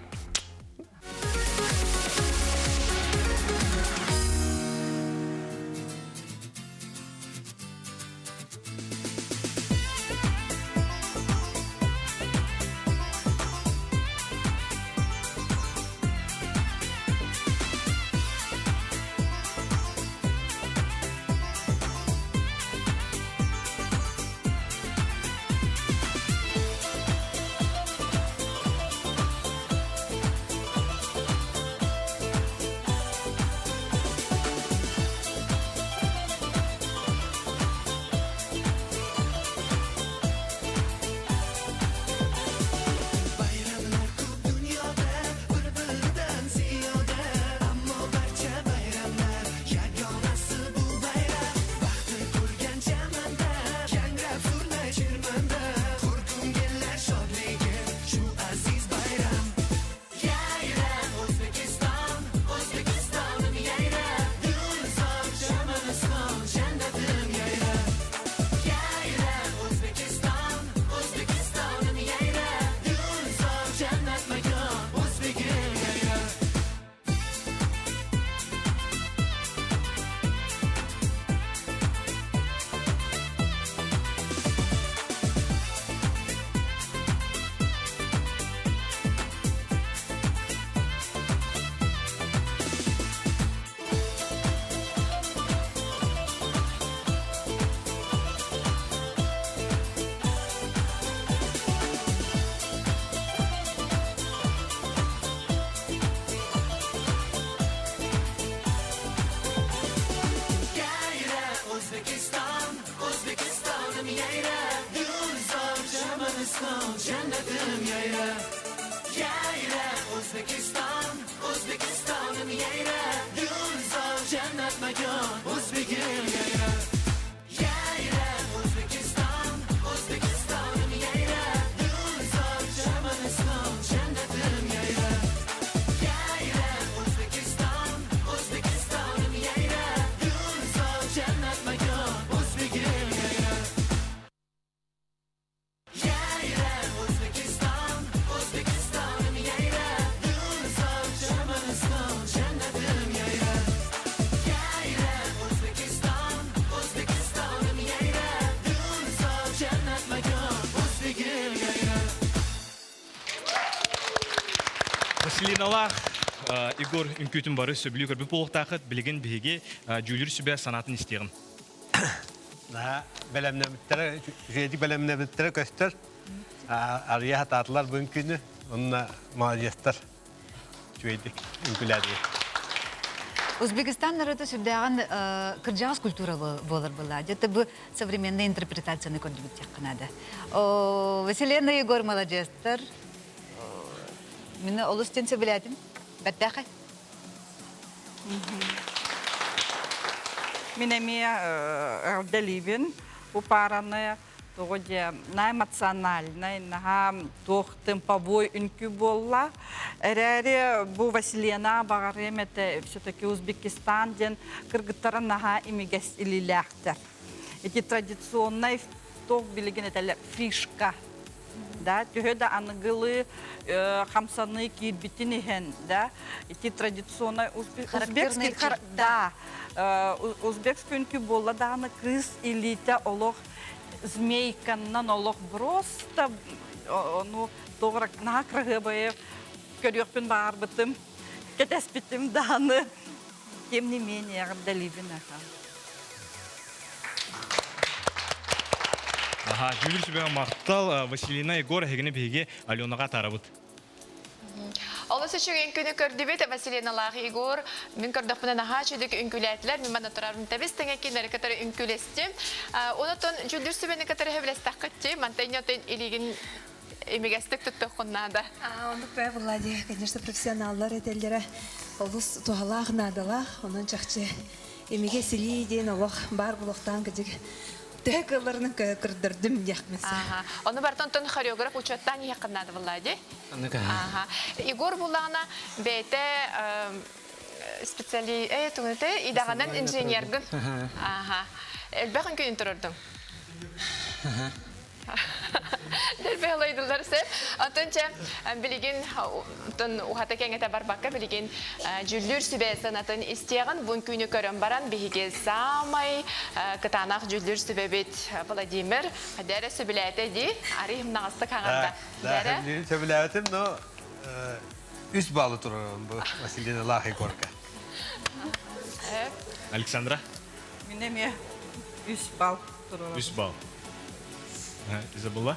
Василиналах Игор Үнкүтүн бары сөбүлүү көрбү болуктакыт билген биге жүлүр сүбө санатын истегин. Да, белемнемиттер, жеди белемнемиттер көстөр. Ария хататлар бүгүнкүнү, онна молодецтер. Жеди Үнкүләди. Узбекистан народу сүрдәгән кырҗагыз культура булыр була. Это бу современная интерпретацияны көрдүк Канада. Василина Егор молодецтер. Мені олыстен сөбіләдім. Бәттәқі? Мен әме әрделивен, бұл параны тоғыде на эмоциональный, на тоқ темповой үнкі болла. Әрәрі бұл Василена бағар еметі все-таки Узбекистан ден кыргыттарын наға имегес илиләқтір. Эти традиционный тоқ білген әтәлі фишка. Да, тюрьда ангелы хамсаны кирбитин ихен, да, эти традиционные узбекский, да, узбекский үнкі болла даны кыз илите олох змейканнан олох просто, ну, тоғырак нақрығы байып, көріқпен бар бітім, кетеспітім даны, тем не менее, ғырдаливен аға. Жүлір сүбен мақтал Василина Егор хегіне беге Аленаға тарабыт. Олысы шүген күні көрдібет Василина Лағы Егор, мен көрдіқпінен аға шүйдік үнкіләтілер, мен мана тұрарын тәбіз тәңе кендері кәтәрі үнкілесті. Онытын жүлір сүбені кәтәрі хевлестақ күтті, мантайнетен илеген эмигестик туттухуннада. Он правила, конечно, профессионаллар этеллере олус тухалах надалах, онун чакчы эмиге сили дейін олох бар булохтан кыдык тэкыларны кырдырдым яхмысы. Оны бартон тон хореограф учеттан яқыннады влади. Игор булана бейте специали тугыты идаганан инженергын. Элбәхин көйін тұрырдың. Дәрбәлайдылар сәп. Атынча билеген тон ухата кеңете бар бакка билеген жүллүр сүбәсен атын истеген бун күнү көрөн баран биге самай кытанак жүллүр сүбәбет Владимир дәре сүбәләте ди арихим нагысты каганда. Дәре сүбәләтем но үс балы турам бу Василина Лахикорка. Александра? Минеме үс бал турам. Үс бал. Изабелла?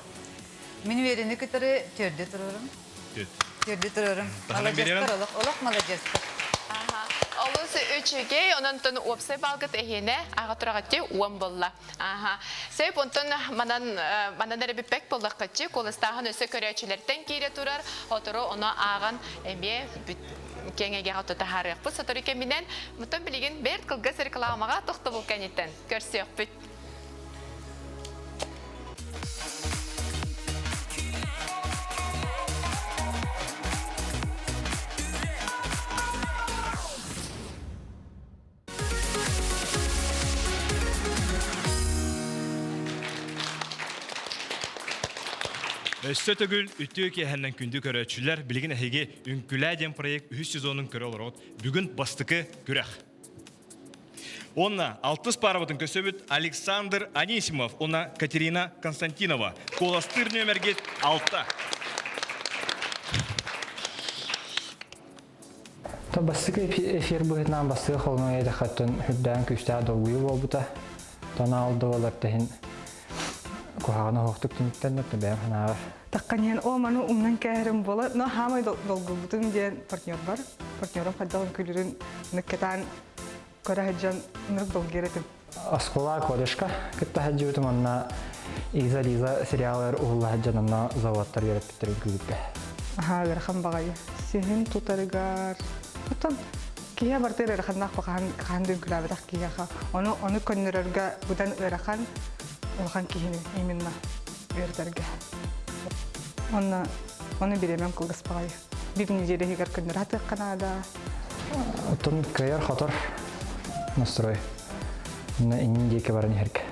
Мен верені күтірі төрді тұрырым. Төрді тұрырым. Олақ молодец. Олысы үчіге, онын тұн опсай балғыт әйіне аға тұрағатте уан болла. Сөйп онтын манан әрі біппек болдық қытчы, қолыстағын өсі көрәчілерден кейре тұрар, отыры оны ағын әме кеңеге ғатыты харық. Бұл сатыры кемінен мұтын білеген берд қылғы сіркіламаға тұқты бұл кәнеттен. Көрсек бүт. Өстөтөгүл үттүү кехеннен күндү көрөчүлөр билген эһиге үңкүләден проект 3 сезонун көрө олорот. Бүгүн бастыкы күрәх. Онна 60 парабытын көсөбүт Александр Анисимов, онна Катерина Константинова. Коластыр нөмерге 6. То бастыкы эфир быһытынан бастыгы холмой эдахаттын хүддән күстә долгуй болбута. Тона алды болар тәһин. Кухаганы хоқтук тинтен нөтті бәйім ханағы. Таққанен о ману умнан кәрім болы, но хамай долгубутун ден партнер бар. Партнером қаддалын күлірін нүккетан көрі хаджан нүк долгеретім. Аскола колешка күтті хаджи бутым анна Иза сериалар уғылы хаджан анна заваттар еріп біттерін күліппе. Верхан бағайы. Сенің тұтарығар. Оттан кия бартыр өрахандақ бақаған дөң күләбетақ кияға. Оны көннерерге бұдан өрахан Олхан кихини именно өрдерге. Оны беремем кылгыс багай. Бир неделе хигер күндөр хаты канада. Отон кайар хатар настрой. На индийке баран херке.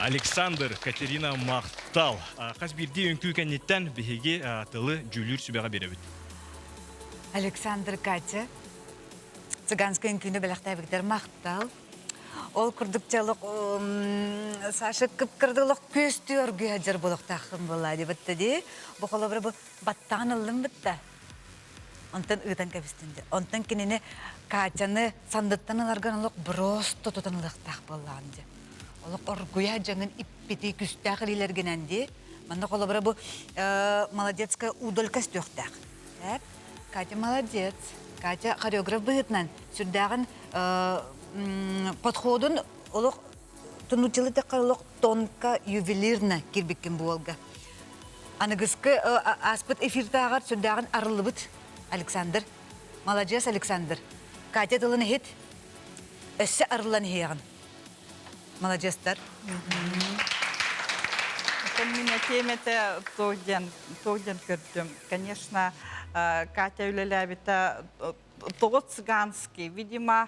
Александр, Катерина Мақтал. Қас бірде үнкі кәнеттен бігеге тылы жүлір сүбәға беребіт. Александр, Катя, цыганская үнкүйні бәліқтәбіктер Мақтал. Ол күрдікчалық Саша кіп-кірділік көсті өргі әдер болық тақым болады бітті де. Бұқылы бір баттаған ұлым бітті. Онтан ұйтан кәбістінде. Онтан кенені Катяны сандыттан аларған ұлық бұросты тұтанылық тақ болағанды. Олық ұргуя жаңын иппеті күстәқ ілелергененде. Манда қолы бір молодецкая удолька стөқтәқ. Катя молодец. Катя хореограф бұғытнан. Сүрдәғын подходын олық тұнутылы тақылық тонка ювелирна кирбеккен болға. Анығызқы аспыт эфирді ағар сүрдәғын арылы бұд. Александр. Молодец, Александр. Катя тылын хет. Өссі арылан хеғын. Молодецтар. Мен темете тоғден көрдім. Конечно, Катя үлеләбіті тоғы цыганский. Видимо,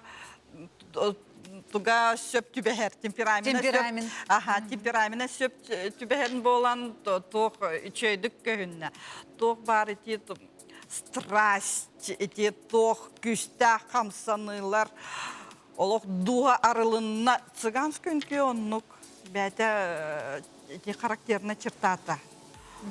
туга сөп түбәһәр темперамент. Аха, темперамент сөп түбәһәрін болан тоқ үчөйдік көхінне. Тоқ бар еті страсть, еті тоқ күсті қамсанылар. Олық дуға арылынна цыганский үнкі оннық бәті характеріне чертата.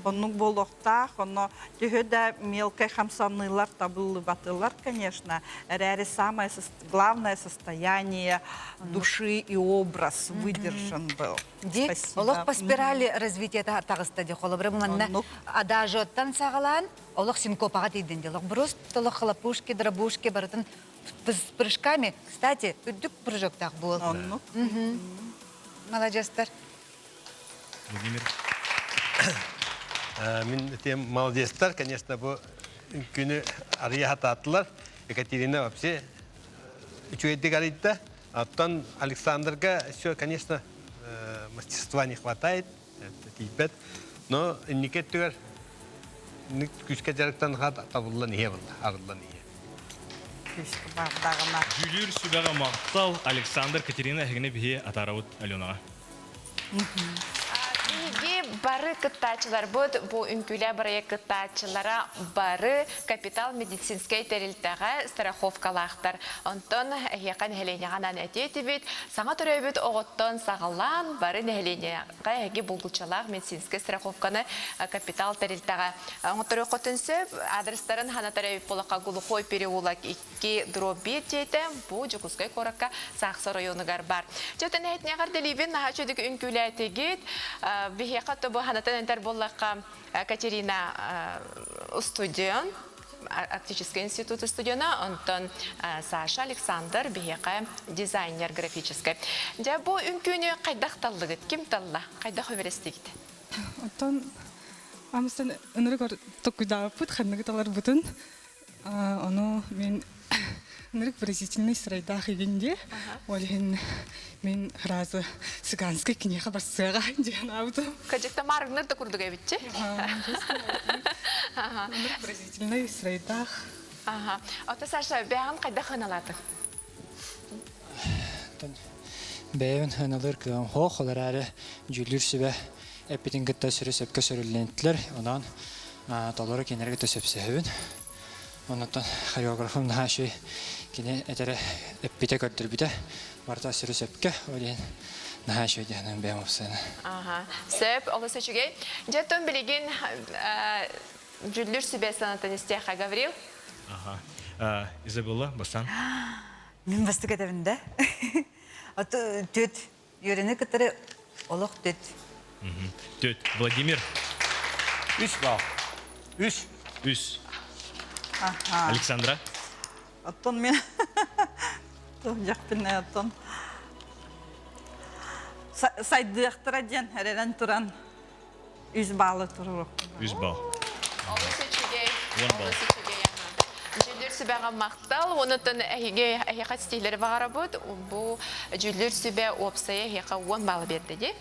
Оннук болуқтақ, оны түйеді мелкой хамсанылар табылы батылар, конечно. Это самое главное состояние души и образ выдержан был. Ди, олық по спирали развития тағыста де қолы бірі мұнна адажоттан сағалан, олық синкопаға дейден де. Брос толық хлопушки, дробушки барытын с прыжками. Кстати, үддік прыжоктақ бол. Молодецтар. Владимир. Мен тем молодецтар, конечно, бұл күні ария хататтылар. Екатерина вообще үчуэдді гаритта. Оттан Александрға еще, конечно, мастерства не хватает. Но никет түгер күшке жарықтан табылы не болды, ағылы не. Жүлір сүбәға Мақтал, Александр, Катерина әгіне біге атарауыт Аленаға. Иги бары кыттачылар бұд, бұ үнкілі бары кыттачылара бары капитал медицинскай терилтаға страховкалақтар. Онтон яқан хеленеғанан әтеті бет, саңа түрі бет оғыттон сағалан бары нәхеленеға әге бұлғычалақ медицинскай страховканы капитал терилтаға. Оңытыры қотынсып, адрестарын хана түрі болаққа ғылықой переулак 2/1 дейті, бұ жүкізгай қораққа сақсы районығар бар. Жөтін әйтінеғар делибін наға чөдік үнкілі әтегет, бихеқа тобу ханатан энтер боллаққа Катерина студион, Арктический институт студиона, Антон Саша, Александр, бихеқа дизайнер графический. Жа бұ үнкүйіне қайдақ таллығыт, кем талла, қайдақ өверестігіт? Антон, амыстан үнірі көр тоқудағы бұд, қанығы талар бұдын. Оны мен үнірік выразительный сырайдақ егенде, олеген мен разы цыганский кінеға барсыға деген ауды. Қажекта марғыныр да күрдігі әбітчі? Үнірік выразительный сырайдақ. Ота Саша, бәғын қайда қыналады? Бәйін қыналыр күйін хоқ, олар әрі жүлір сүбә әппетін күтті сүрі сөпке сүрілінтілер, онан толыры кенерге төсөпсөбін. Оннан хореографым наға шөй кене әтәрі әппеті көрдір біті. Барта сүрі сөпке, олен наға шөй дегенім бәйім өпсені. Сөп, олы сөчіге. Жаттон білеген жүлір сүбе санатын істеға Гаврил? Изабелла, басан? Мен басты кәдәбінде. Төт, үйрені күттірі олық төт. Төт, Владимир. 3 бал. 3. Александра. Оттон мен жақпіне оттон сайдықтыра ден әререн тұран 3 балы тұрыр. 3 бал. Олы сөчіге. Жүлдер сүбәға Мақтал, онытын әйеқа стейлері бағара бұд, бұл жүлдер сүбә опсая әйеқа 10 балы берді де.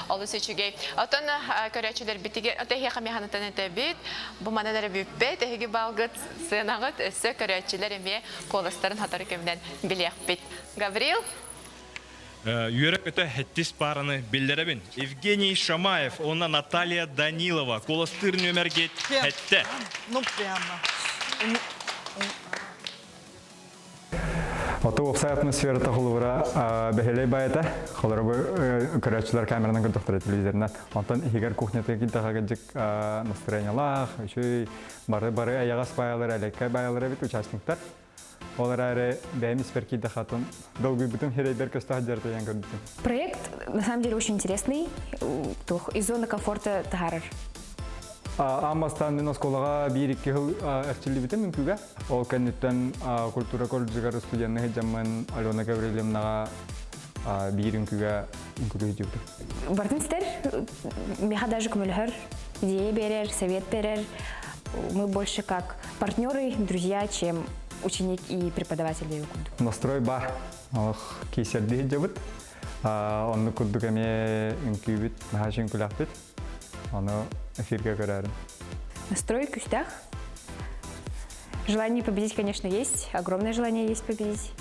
Олы сөчіге. Отын көрәчілер бітіге, әйеқа механытын әті бет, бұл манадары бүппет, әйеге балғыт сынағыт, өсі көрәчілер әме қолыстарын хатары көмден білек бет. Гаврил? Юрек это хеттис параны билдеребин. Евгений Шамаев, она Наталья Данилова. Колостыр нөмерге хетте. Ну прямо. Оту офсай атмосферата холура бехелей байта. Холура бу көрәчләр камераның көрдүктөр телевизорнан. Антон игер кухнята китага гыжык настроениялар, еще бары аягас баялар, элекке баялар бит участниктар. Олар аре бәмис перкиде хатын долгый бүтүн херейдер көстәһҗәрдә ян көрдүм. Проект на самом деле очень интересный. Из зоны комфорта тагарыр. Амастан мен осколага 1-2 жыл әрчилі бітім мүмкіге. Ол кәнеттен культура колледжігар студентны жаман Алена Гаврилевнаға бір мүмкіге үмкіге жібді. Бартынстер, меха даже көмілхір, идея берер, совет берер. Мы больше как партнеры, друзья, чем ученик и преподаватель. Настрой бар. Кейсерді жабыт. Онны күрдік әме үмкіге бит, нағашын күләқ бит. Оны эфирге көрәрім. Настрой кустах. Желание победить, конечно, есть. Огромное желание есть победить.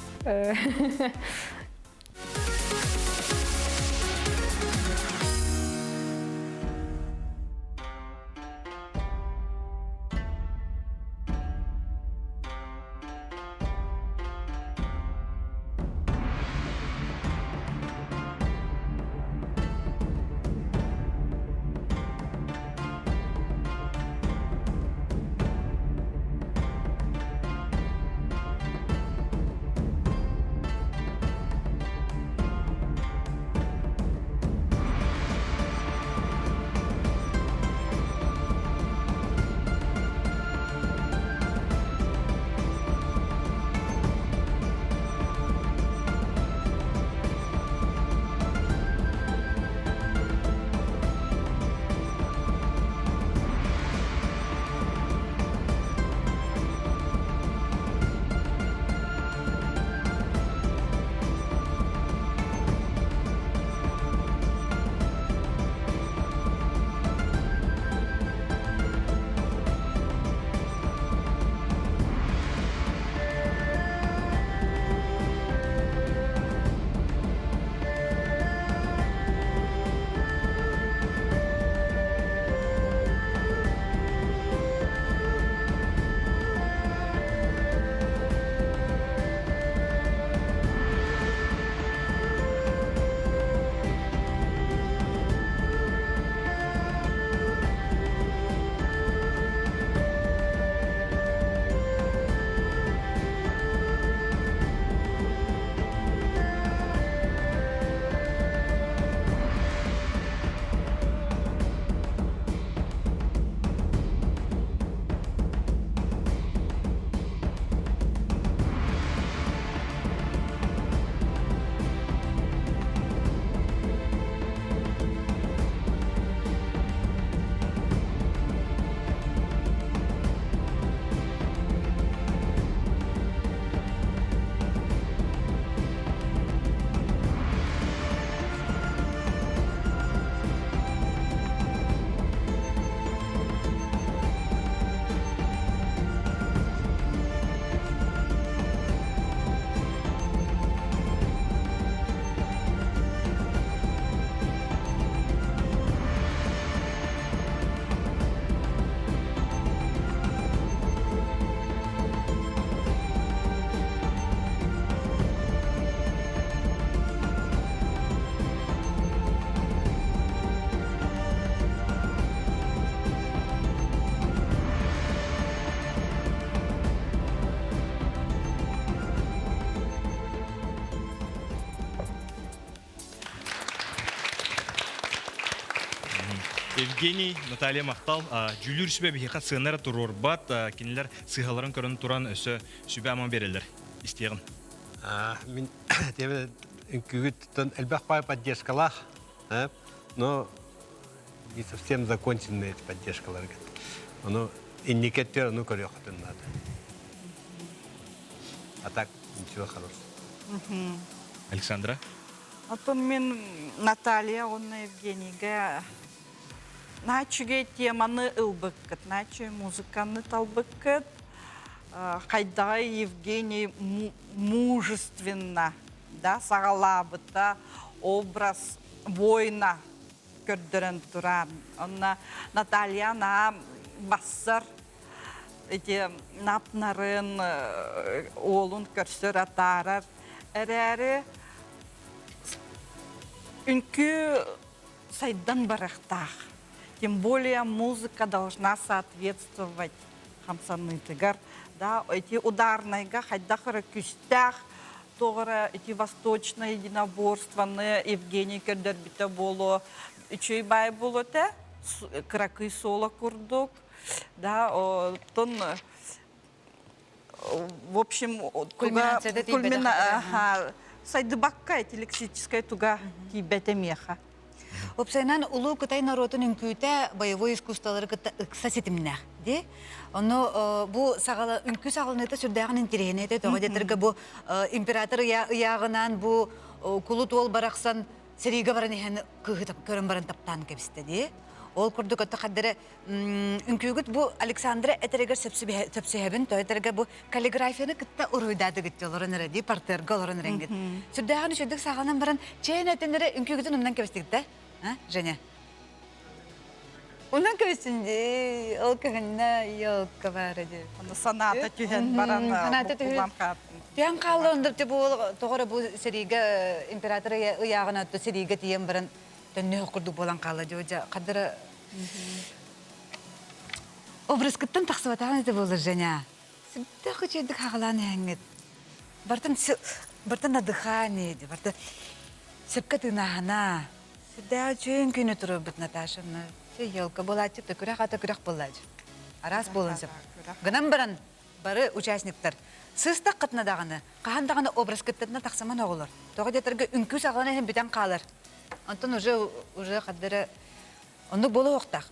Евгений, Наталья Мақтал, жүлір сүбе бейхат сығынары тұрор бат, кенелер сығаларын көрін тұран өсі сүбе аман берелер. Истеғін. Мен тебе үкігіттен әлбәқ бай поддержкалар, но не совсем законченные эти поддержкалар. Но индикатор, көрек өтін надо. А так, ничего хорошего. Александра? Атын мен Наталья, онна Евгенийге начуге теманы ылбыккыт, начу музыканы талбыккыт. Хайдай Евгений мужественно да, сағалабыта образ воина көрдірін тұран. Онна Наталья на бассыр, эти напнарын олын көрсір атарар. Әрәрі үнкі сайдан барақтақ. Тем более музыка должна соответствовать хамсаныдыгар. Да, эти ударныйга хайдахары күстях, тоғыра эти восточные единоборстваны Евгений Кердербита болу, үчей бай болу те, кракы соло курдук. Да, тон, в общем, сайдыбакка эти лексическая туга кибете меха. Опсайнан улуу кытай народун үнкүүтэ боевой искусстволары ыкса сетимнэх, де? Оно бу сагала үнкүү сагалыныта сүрдэгин интерегенете тоҕодеттерге бу император ыягынан бу кулут ол бараксан сериге баран ихен кыгытап көрөн баран таптан кебисте, де? Ол курдук отто каддere үнкүүгүт бу Александра этерегер сөпсебин тоетерге бу каллиграфияны кытта уруйдады гытты олорун эреди партерге олорун эренгит. Сүрдэгин шөдүк сагалан баран чейин этендере үнкүүгүтүн умнан кебистигде. Женя. Унан көсінде, ол көгінна елка бары де. Саната түйен баран бұлам қатын. Түйен қалды ондып те бұл тоғыры бұл сериге императоры ұяғына өтті сериге тиен баран төнне оқырды болан қалды де. Қадыры образ күттін тақсыбатағын еді болыр, Женя. Сібді құчедік қағыланы әңгет. Бартын адыханы еді, бартын сіпкі тынағына. Да, чүйін күні тұры бұд, Наташаны. Елка болачы, күрек ата күрек болачы. Арас болынсып. Гынан баран бары участниктар. Сыстақ қытнадағаны, қағандағаны образ күттетіні тақсаман оғылыр. Тоғы детерге үнкі сағыланы әйін бітен қалыр. Онтын уже қаддыры... Онды болу оқтақ.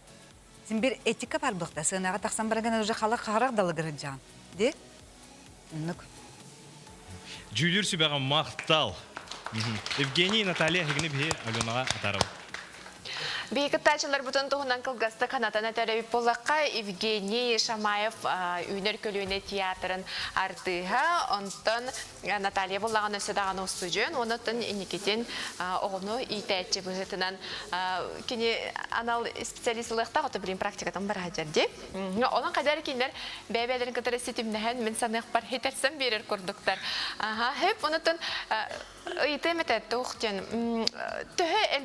Сен бір этика бар бұқта. Сығынаға тақсан бараганы уже қалық қағырақ далы кірін Де? Үнік. Жүлір сүбәға мақтал. Евгений, Наталья, Хигни бе Аленаға атарау. Бейгі тачылар бұтын тұғынан қылғасты қанатана тәрәбі болаққа Евгений Шамаев үйнер көліне театрын артыға, онтын Наталья болағын өсідаған осы жөн, онытын енекетен оғыны итәтчі бұғытынан кені анал специалистіліқта ғыты білейін практикатан бар әдерде. Оның қадар кейіндер бәйбәлерін кітірі сетімнәген мен санық бар хетерсен берер көрдіктар. Хеп онытын ыйтымет тұқтен түхі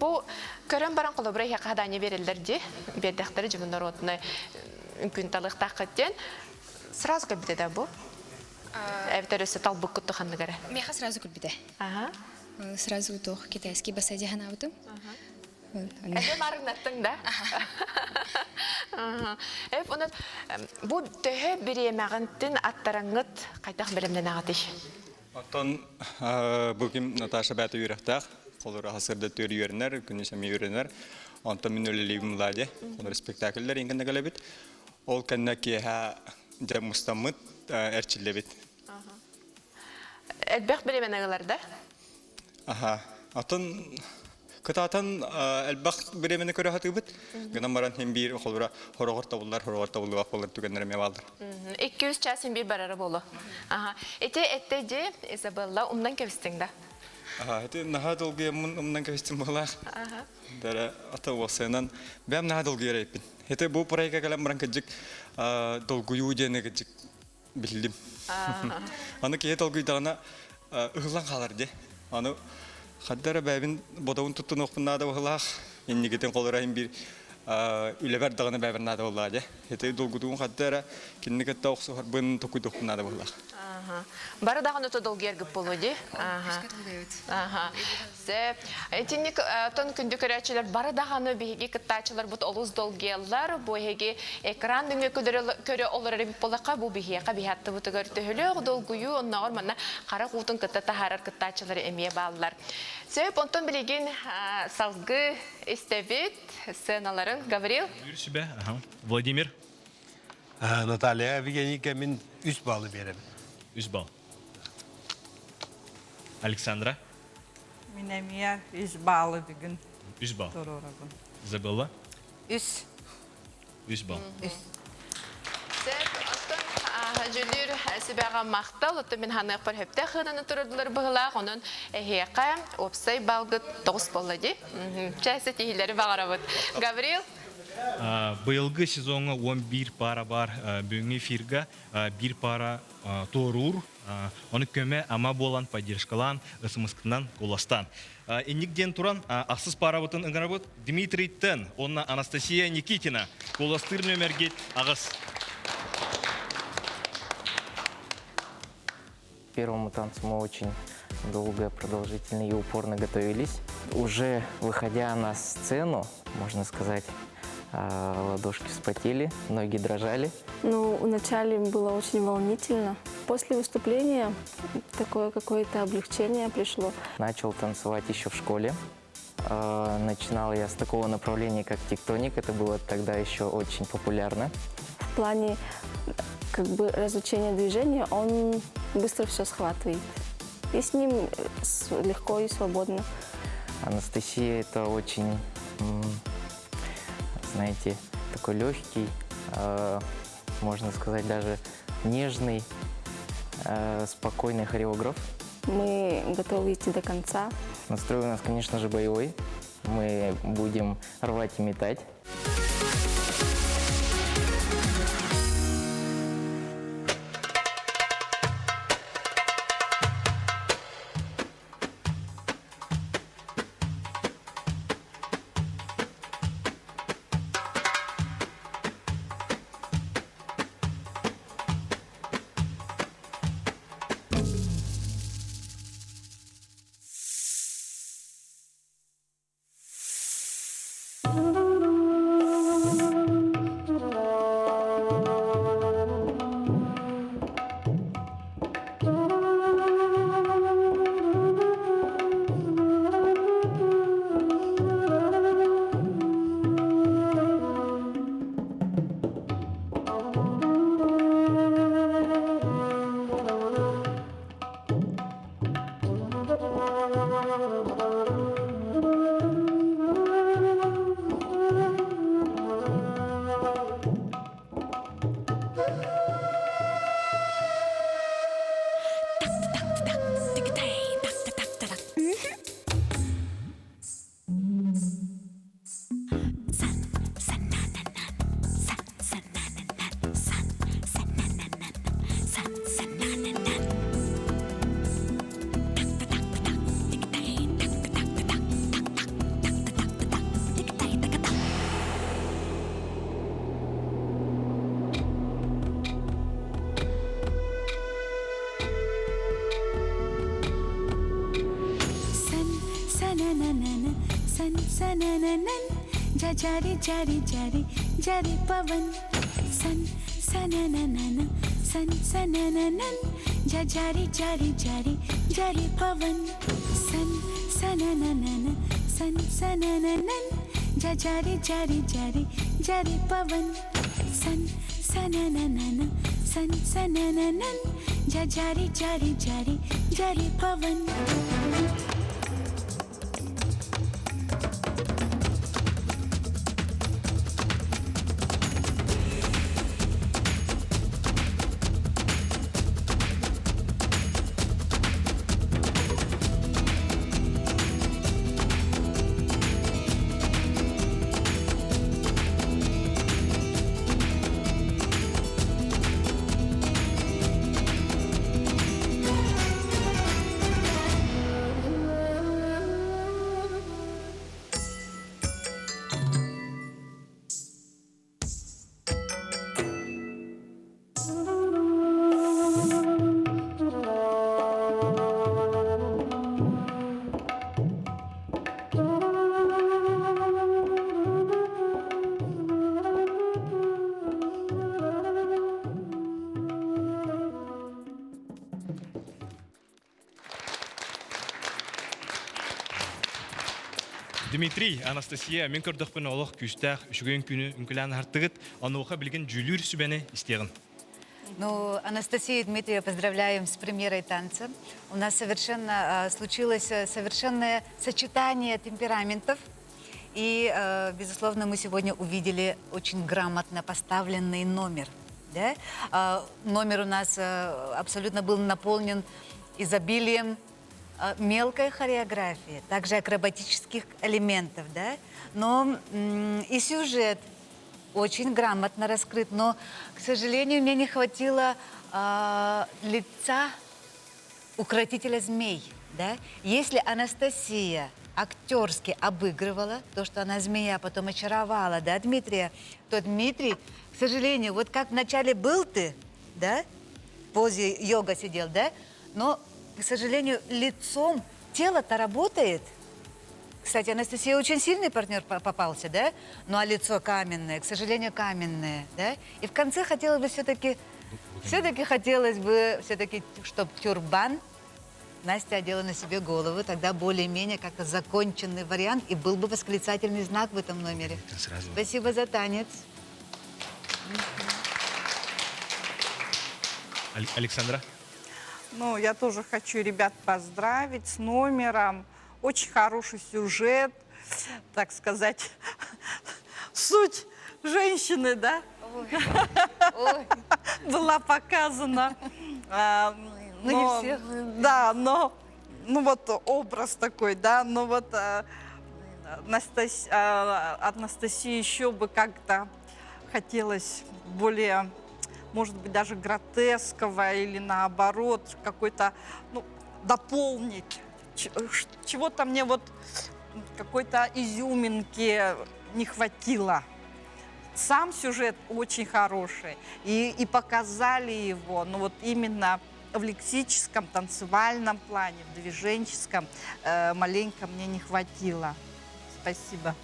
бұл көрін баран қолы бұрай қаданы берілдерде, бердіқтері жүмін народыны үмкін талықтақ көттен. Сразу көбіде бұл? Әвітер өсі тал бұқ күтті қанды кәрі? Меха сразу көбіде. Сразу тоқ китайский басаде ғана бұтым. Әді марыңнаттың да? Бұл түхі бір емәғінтін аттараңғыт қайтақ білімден ағатыш? Оттон бүгін Наташа бәті үйректақ, қолыр ғасырды төр үйерінер, күні сәмей үйерінер. Онтон мен өлелейбім ладе, олар спектакльдер енгенде кәлі бит. Ол кәнна кейха жа мұстамыт әрчілі бит. Әлбәқ білемен ағыларда? Оттон кытатын әлбәқ білемені көрі хаты бит. Гынан баран хем бір қолыра хорағыр табылды бақ болыр түгендеріме балдыр. 200 часын бір барары болу. Әте де, Изабелла, умдан кәвістің да? Әте наға долғы умдан кәвістің болақ. Дәрі ата олсайынан бәм наға долғы ерейпін. Әте бұл парайға кәлем баран кәджік долғы үйдені кәджік білдім. Аны кейе долғы үйдағына ұғылан қалар де. Аны қаддары бәбін бодауын тұттын оқпыннады оғылақ. Еннегетен қолырайын бір үлебер дағыны бәбірнады олады. Әте долғыдуын қаддары кеннегетті оқсы ғарбын тоқуды оқпыннады оғылақ. Бары дағыны то долғы ергіп болу де? Әтінік тон күнді көрәтшілер бары дағыны бейге кіттачылар бұт олыз долғелар, бөйге экран дүңе көрі олары біп болаққа бұл бейге бейхатты бұты көрті долғыю, оннағыр манна қара құтын кітті тахарар кіттачылар әмие балылар. Сөйіп, онтон білеген салғы істебет сценаларын. Гаврил? Владимир? Наталья, Евгенийка, мен 3 баллы берем. 3 балл. Александра? Минемия 3 баллы бүгін. 3 балл. Изабелла? 3. 3 балл. жүлір сөбәға мақтал, ұтты мен ханық бір хөпті қынаны тұрдылар бұғылақ, оның әйеқа опсай балғыт 9 болады. Чәсі тейілері бағарабыд. Гаврил? Быйылгы сезонга 11 пара бар, бүгінгі эфирга 1 пара торур, оны көме ама болан поддержкалан, ысымыскынан коластан. Эннигден туран ақсыз пара бұтын ұңғарабыд Дмитрий Тен, онна Анастасия Никитина, коластыр нөмергет ағыз. Первому танцу мы очень долго, продолжительно и упорно готовились. Уже выходя на сцену, можно сказать, ладошки вспотели, ноги дрожали. Ну, вначале было очень волнительно. После выступления такое какое-то облегчение пришло. Начал танцевать еще в школе. Начинал я с такого направления, как тектоник. Это было тогда еще очень популярно. В плане как бы разучения движения он быстро все схватывает. И с ним легко и свободно. Анастасия — это очень, знаете, такой легкий, можно сказать, даже нежный, спокойный хореограф. Мы готовы идти до конца. Настрой у нас, конечно же, боевой. Мы будем рвать и метать. Jari jari jari jari pavan san sananana san sanananan jari jari jari jari pavan san sananana san sanananan jari jari jari jari pavan san sananana san sanananan jari jari jari jari pavan. Дмитрий, Анастасия, мен көрдіқпін олық күстәқ, үшігін күні үнкілән артығыт, ануға білген жүлір сүбәне істеген. Ну, Анастасия и Дмитрия, поздравляем с премьерой танца. У нас случилось совершенное сочетание темпераментов. И, безусловно, мы сегодня увидели очень грамотно поставленный номер. да? Номер у нас абсолютно был наполнен изобилием мелкой хореографии, также акробатических элементов, да? Но и сюжет очень грамотно раскрыт, но, к сожалению, мне не хватило лица укротителя змей, да? Если Анастасия актерски обыгрывала то, что она змея, потом очаровала, да, Дмитрия, то Дмитрий, к сожалению, вот как вначале был ты, да, в позе йога сидел, да, но, к сожалению, лицом тело-то работает. Кстати, Анастасия очень сильный партнер попался, да, ну а лицо каменное, к сожалению, каменное, да, и в конце хотелось бы все-таки хотелось бы, чтобы тюрбан Настя одела на себе голову, тогда более-менее как-то законченный вариант, и был бы восклицательный знак в этом номере. Сразу. Спасибо за танец. Александра? Ну, я тоже хочу ребят поздравить с номером. Очень хороший сюжет, так сказать, суть женщины, да? Была показана. Ну, не всех. Да, но, ну вот образ такой, да, но вот Анастасии еще бы как-то хотелось более, может быть, даже гротескового или наоборот, какой-то, ну, дополнить. Чего-то мне вот какой-то изюминки не хватило. Сам сюжет очень хороший, и показали его, ну вот именно в лексическом, танцевальном плане, в движенческом маленько мне не хватило. Спасибо.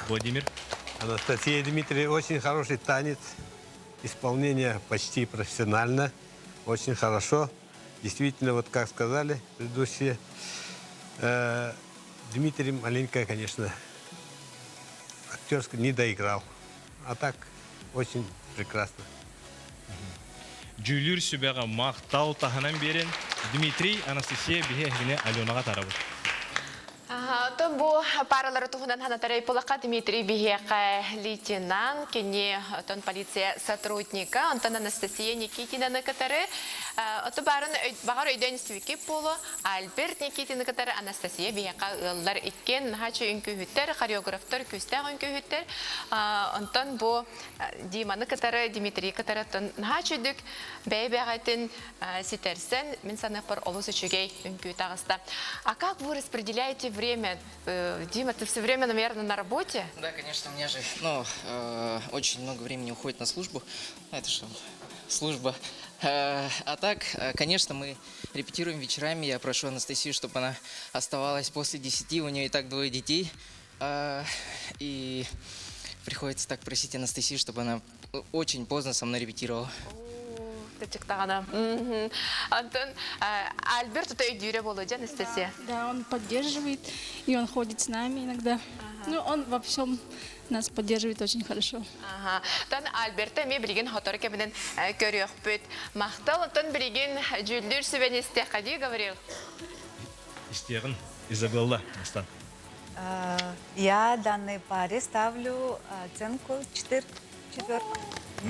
Владимир? Анастасия и Дмитрий, очень хороший танец. Исполнение почти профессионально. Очень хорошо. Действительно, вот как сказали предыдущие, Дмитрий маленько, конечно, актерски не доиграл. А так, очень прекрасно. Жүлір сүбәға мақтау тахынан берен Дмитрий, Анастасия біге Аленаға тарабы. То бу паралары туһунан ханатарай полака Дмитрий Бихека лейтенант, кене тон полиция сотрудника, Антон Анастасия Никитина накатары, то барын багар өйдөн свики поло, Альберт Никитина накатары Анастасия Бихека ыллар иккен хачы үнкүһүттер, хореографтар күстәг үнкүһүттер, Антон бу Дима накатары Дмитрий катары тон хачы дүк бәйбәгәтен ситерсен, мен саны пар олысы чүгей үнкү тагыста. А как вы распределяете время? Дима, ты все время, наверное, на работе? Да, конечно, у меня же очень много времени уходит на службу. Это же служба. А так, конечно, мы репетируем вечерами. Я прошу Анастасию, чтобы она оставалась после 10. У нее и так 2 детей. И приходится так просить Анастасию, чтобы она очень поздно со мной репетировала. Антон, Альберт, это идея была, Анастасия? Да, он поддерживает, и он ходит с нами иногда. Ну, он во всем нас поддерживает очень хорошо. Ага. Тан Альберт, мы бригин хоторы кабинен көрөк бүт. Мақтал, тан бригин жүлдүр сөбен истеқади, говорил. Истеғын, Изабелла, Настан. Я данной паре ставлю оценку 4.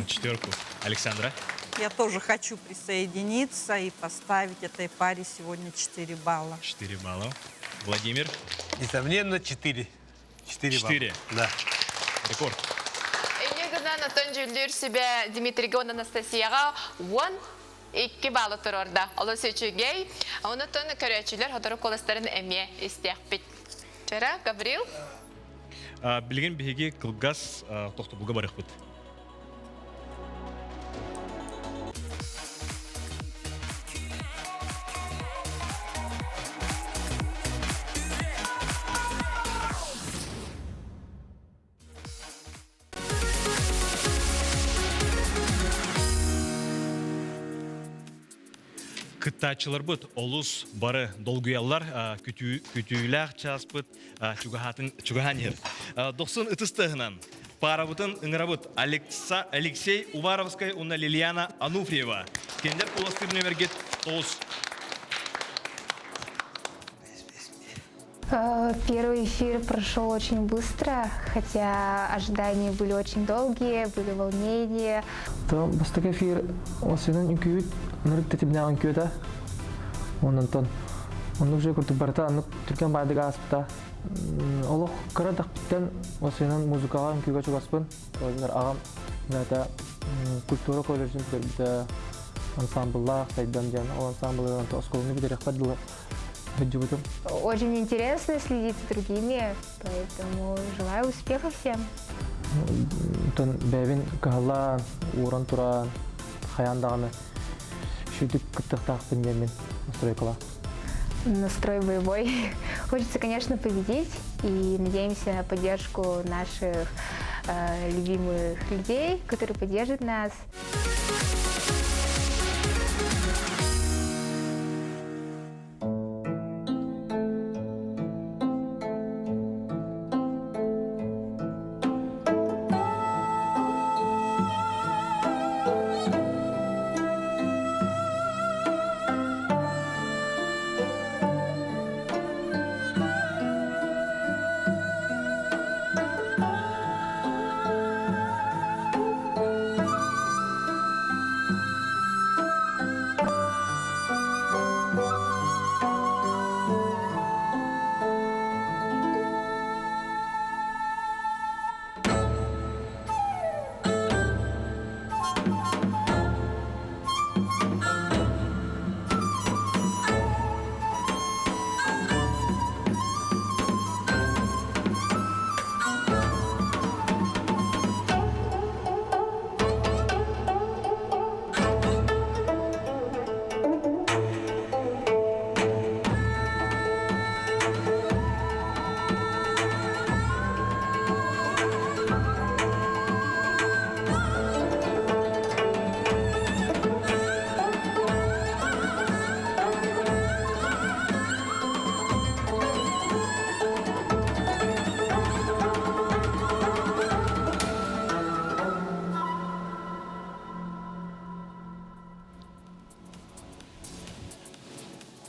4. Александра? Я тоже хочу присоединиться и поставить этой паре сегодня 4 балла. 4 балла. Владимир? Несомненно, 4. 4 балла. 4? Да. Рекорд. Негізінен Антон жүлдүр сөбе Дмитрий Гон Анастасияға 2 баллы тұр орда. Олы сөчігей. Оны тон көрәчілер хоторы колыстарын әме істеқ бит. Чара, Гаврил? Білген бігеге қылғас тоқты бұлға барық бұд. Кыттачылар бұд, олус бары долгуялар, күтүйләқ час бұд, чугахан ер. 90 ұтыстығынан пара бұтын ұңыра бұд Алексей Уваровская, уна Лилияна Ануфриева. Кендер уластыр нөмергет 9. Первый эфир прошел очень быстро, хотя ожидания были очень долгие, были волнения. То бастык эфир осынын үкүйүт нырык тетибнаган күйөтө. Онтон уже куртук барта анык түркен байдык аспыта. Олох кырадактан осынын музыкага үкүйгө чыгаспын. Өзүнөр агам да культура колледжин бирде ансамблла сайдан жана ансамблдан тосколуну битерек кадылы. Очень интересно следить за другими, поэтому желаю успеха всем. Бәбин кахалан, уран туран, хаяндаганы шүдік кыттықтақ піндермен настрой кала. Настрой боевой. Хочется, конечно, победить и надеемся на поддержку наших любимых людей, которые поддержат нас.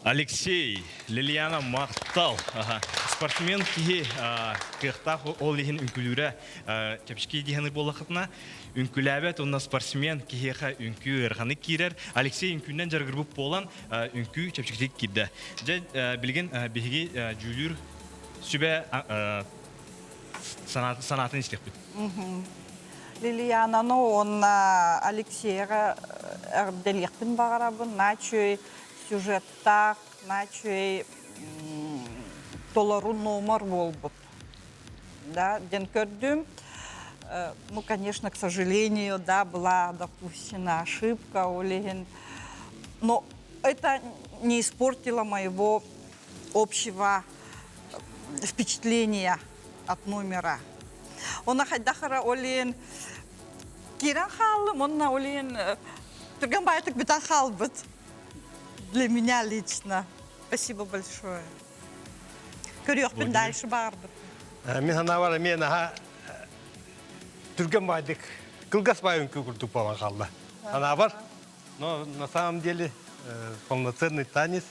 Алексей, Лилияна Мақтал, спортсмен кие кықтақ ол ехін үнкілері кәпішке дегені болақытына үнкіләбет, онна спортсмен киеға үнкі ұрғаны кейрер. Алексей үнкінен жарғырбып болан үнкі кәпішке кеді. Білген беге жүлір сүбе санатын істеп бұд. Лилияна, он Алексейға әрделекпін бағарабын, начой сюжеттах, начой толару номер волбут. Да, ден көрдüm. Ну, конечно, к сожалению, да, была допущена ошибка, Олегин. Но это не испортило моего общего впечатления от номера. Он ахайдахара Олегин киран халым, он на Олегин түрген байтык битан халбыт. Для меня лично. Спасибо большое. Көрөкпін дальше барды. Мен ана бар, мен түрген байдык кылгас бай үнкі күрдік болан қалды. Ана бар, но на самом деле полноценный танец.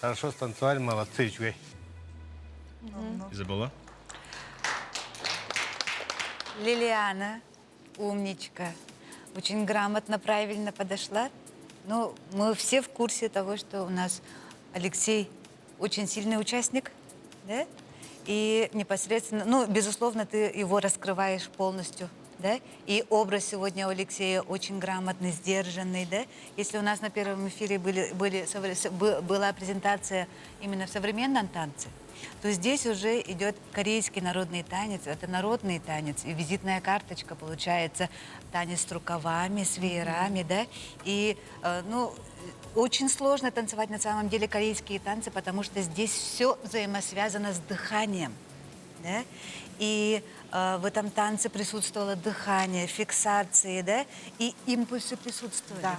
Хорошо станцевали, молодцы, чуй. Изабелла? Лилияна, умничка. Очень грамотно, правильно подошла. Ну, мы все в курсе того, что у нас Алексей очень сильный участник, да? И непосредственно, ну, безусловно, ты его раскрываешь полностью, да? И образ сегодня у Алексея очень грамотный, сдержанный, да? Если у нас на первом эфире была презентация именно в современном танце, то здесь уже идет корейский народный танец. Это народный танец. И визитная карточка получается танец с рукавами, с веерами, да? И, ну, очень сложно танцевать на самом деле корейские танцы, потому что здесь все взаимосвязано с дыханием, да? И в этом танце присутствовало дыхание, фиксации, да? И импульсы присутствовали, да?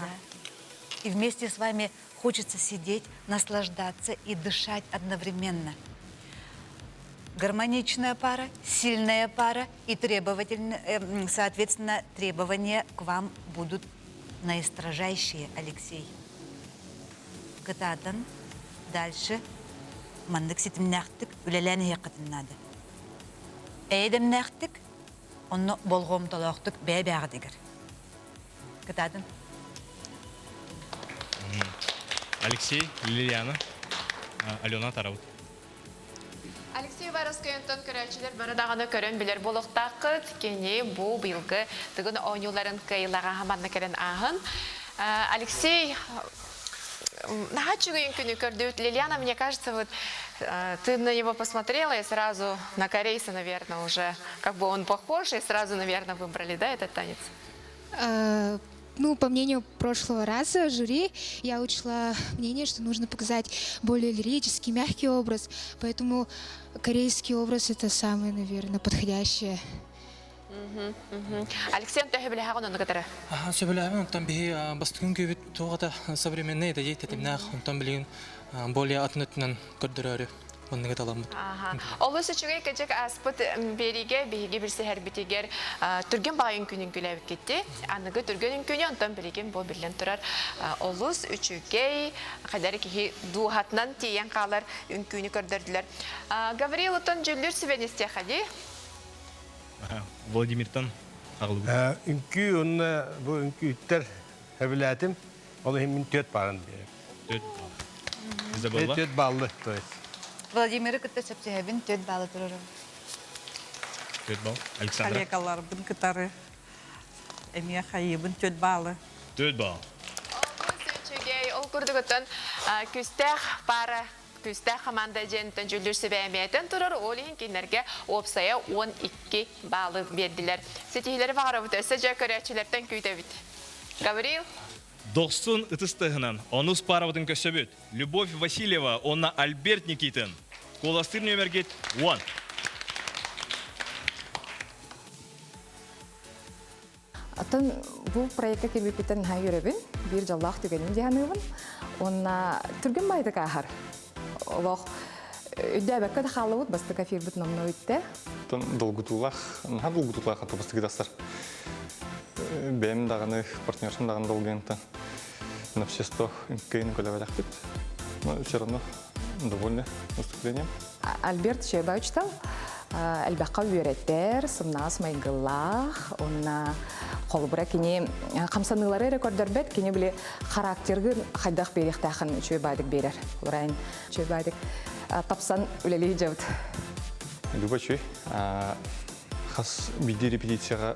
И вместе с вами хочется сидеть, наслаждаться и дышать одновременно. Гармоничная пара, сильная пара и требовательная, соответственно, требования к вам будут наистрожайшие, Алексей. Кататан. Дальше. мандык ситимнәхтик үлеләне яқытыннады. Әйдемнәхтик онны болгом толоқтик бәй-бәғдигер. Кытадын. Алексей, Лилиана, Алена Тараут. Алексей Вараскайынтон көрәчілер барадағаны көрін білер болықтақы тікені бұл білгі түгін ойнуларын кайылаға хаманны керен ағын. Алексей, наға чүгейін күні көрдіут. Лилиана, мне кажется, вот ты на него посмотрела и сразу на корейца, наверное, уже как бы он похож, и сразу, наверное, выбрали, да, этот танец? Ну, по мнению прошлого раза жюри, я учла мнение, что нужно показать более лирический, мягкий образ. Поэтому корейский образ — это самое, наверное, подходящее. Алексей, ты біліғағын оны қадыры? Сөбіләбін, онтан бігі бастығын көбіт туғада современный да дейт етімнәқ, онтан білігін более атынытынан көрдірі онны қадаламын. Олысы чүгей кәжек аспыт беріге, бейге бірсі әрбітегер түрген бағын күнін күләбі кетті. Анығы түрген күні онтан білеген бұл бірлен тұрар. Олыс үчүгей, қадары кейі дуғатынан тейен қалар үнкүні көрдірділер. Гавриил ұтын жүлдер сүвенесте қади? Владимиртан ағылы. Үнкі, онына бұл үнкі үттер әбіләтім, ол мен төт барын берем. Төт баллы, то есть. Владимир кытта сөпсәбин төт балы тұрырым. Төт бал. Александра. Коллегалар бын кытары әмия хайыбын төт балы. Төт бал. Сөйчегей, ол күрдік өтін күстәқ пары, күстәқ команда жентін жүлдірсі бәймейтін тұрыр, ол ең кенерге опсая 12 балы берділер. Сетихілері бағара бұты, сөйче көрәтшілерден күйті біт. Гавриил? Доқсын ұтыстығынан, онус параватын көсөбіт. Любовь Васильева, онна Альберт Никитин. Коластыр нөмергет 1. Атын бұл проектка келбеппеттен ха көребін, бір жаллақ түгенім дейанығын. Онна түрген байды қағар. Олық үдді әбәккі да қалы бұд, басты кафир бұд номна өтті. Долгутулақ, наға долгутулақ аты басты кедастар. Бәйім дағаны, партнершым дағаны долгенті. На все 100 кейн колевать бит. Но все равно довольны выступлением. Альберт Шебай читал. Әлбәққа үйреттер, сымнас майгыллах, онна қолыбыра кене қамсанылары рекордер бәт, кене біле характергі қайдақ беректәқін Шебайдық берер. Орайын Шебайдық тапсан үлелей жауд. Любачой, қас биді репетицияға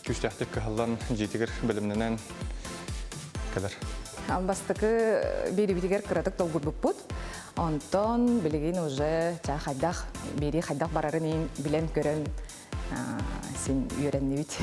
күстәқтік қағылдан жетігір білімненен кәдір. Бастықы бері-бітігер қыратық толғыр бұппұд. Онтон білеген уже бері қайдақ барарын білен көрін сен үйренне бит.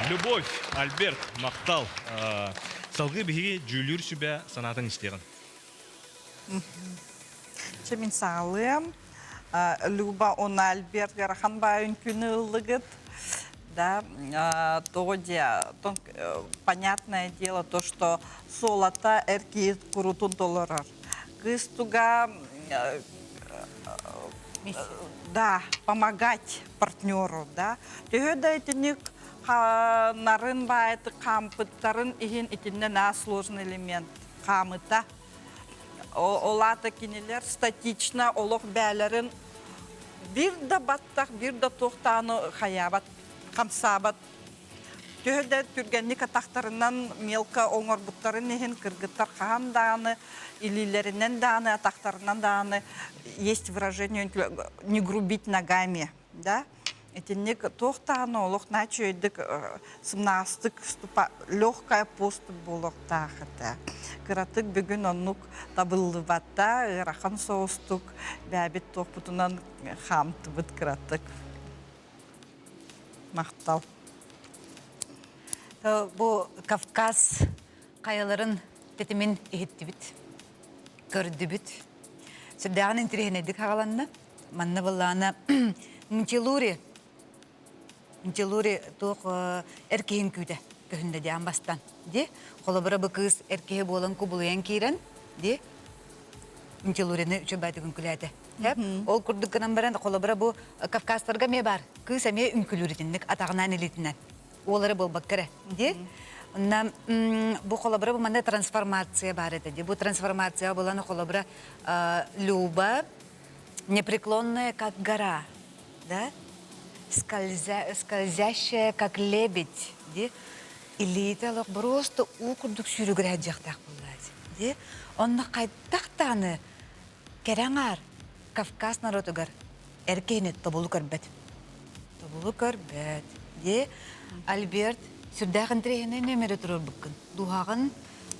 Любовь, Альберт, мақтал. Салғы бігі жүлір сүбә санатын істеген. Чемин сағылым. Люба он Альберт гарахан байын күні ылығыт. Да, понятное дело, то, что солота эрки курутун толорар. Кыстуга, да, помогать партнеру, да. Тегеда этник нарын байт кампыттарын ихин итинне на сложный элемент камыта. Олата кинелер статично олох бәлерин бир да баттах, бир да тоқтаны хаябат. Камсабат. Төгөдө түргенник атактарынан мелка оңор буттарын ехин кыргыттар каам дааны, илилеринен дааны, атактарынан дааны. Есть выражение не грубить ногами, да? Этинник тохтааны олох начойдык сымнастык легкая поступ болок тахыта. Кыратык бүгүн оннук табылыбатта, рахан соостук, бәбит тохпутунан хамтыбыт кыратык. Мақтал. Бұл Кавказ қайаларын тетімен ехетті біт, көрді біт. Сөбдәғын интерегенедік хағаланна. Манна боллағына Мчелури тоқ әркейін күйді көхінді де амбастан. Қолы бұра бұқыз әркейі болын көбілуен кейрен. Мчелурины үчі бәді күнкіләді. Ол күрдік кінан баран қолы бұра бұл Кавказларға ме бар? Кыз әме үнкілуретіндік атағынан елетінен. Олары бол баққыры. Бұл қолы бұра бұл манда трансформация бар еді. Бұл трансформация боланы қолы бұра Люба, непреклонная, как гора. Скользящая, как лебедь. Или это просто укурдық сүйрігірәд жақтақ болады. Онны қайттақтаны кераңар Кавказ народыгар эркейнет табулу көрбет. Альберт сүрдәғын трейіне немері тұрыр бұққын. Дұғағын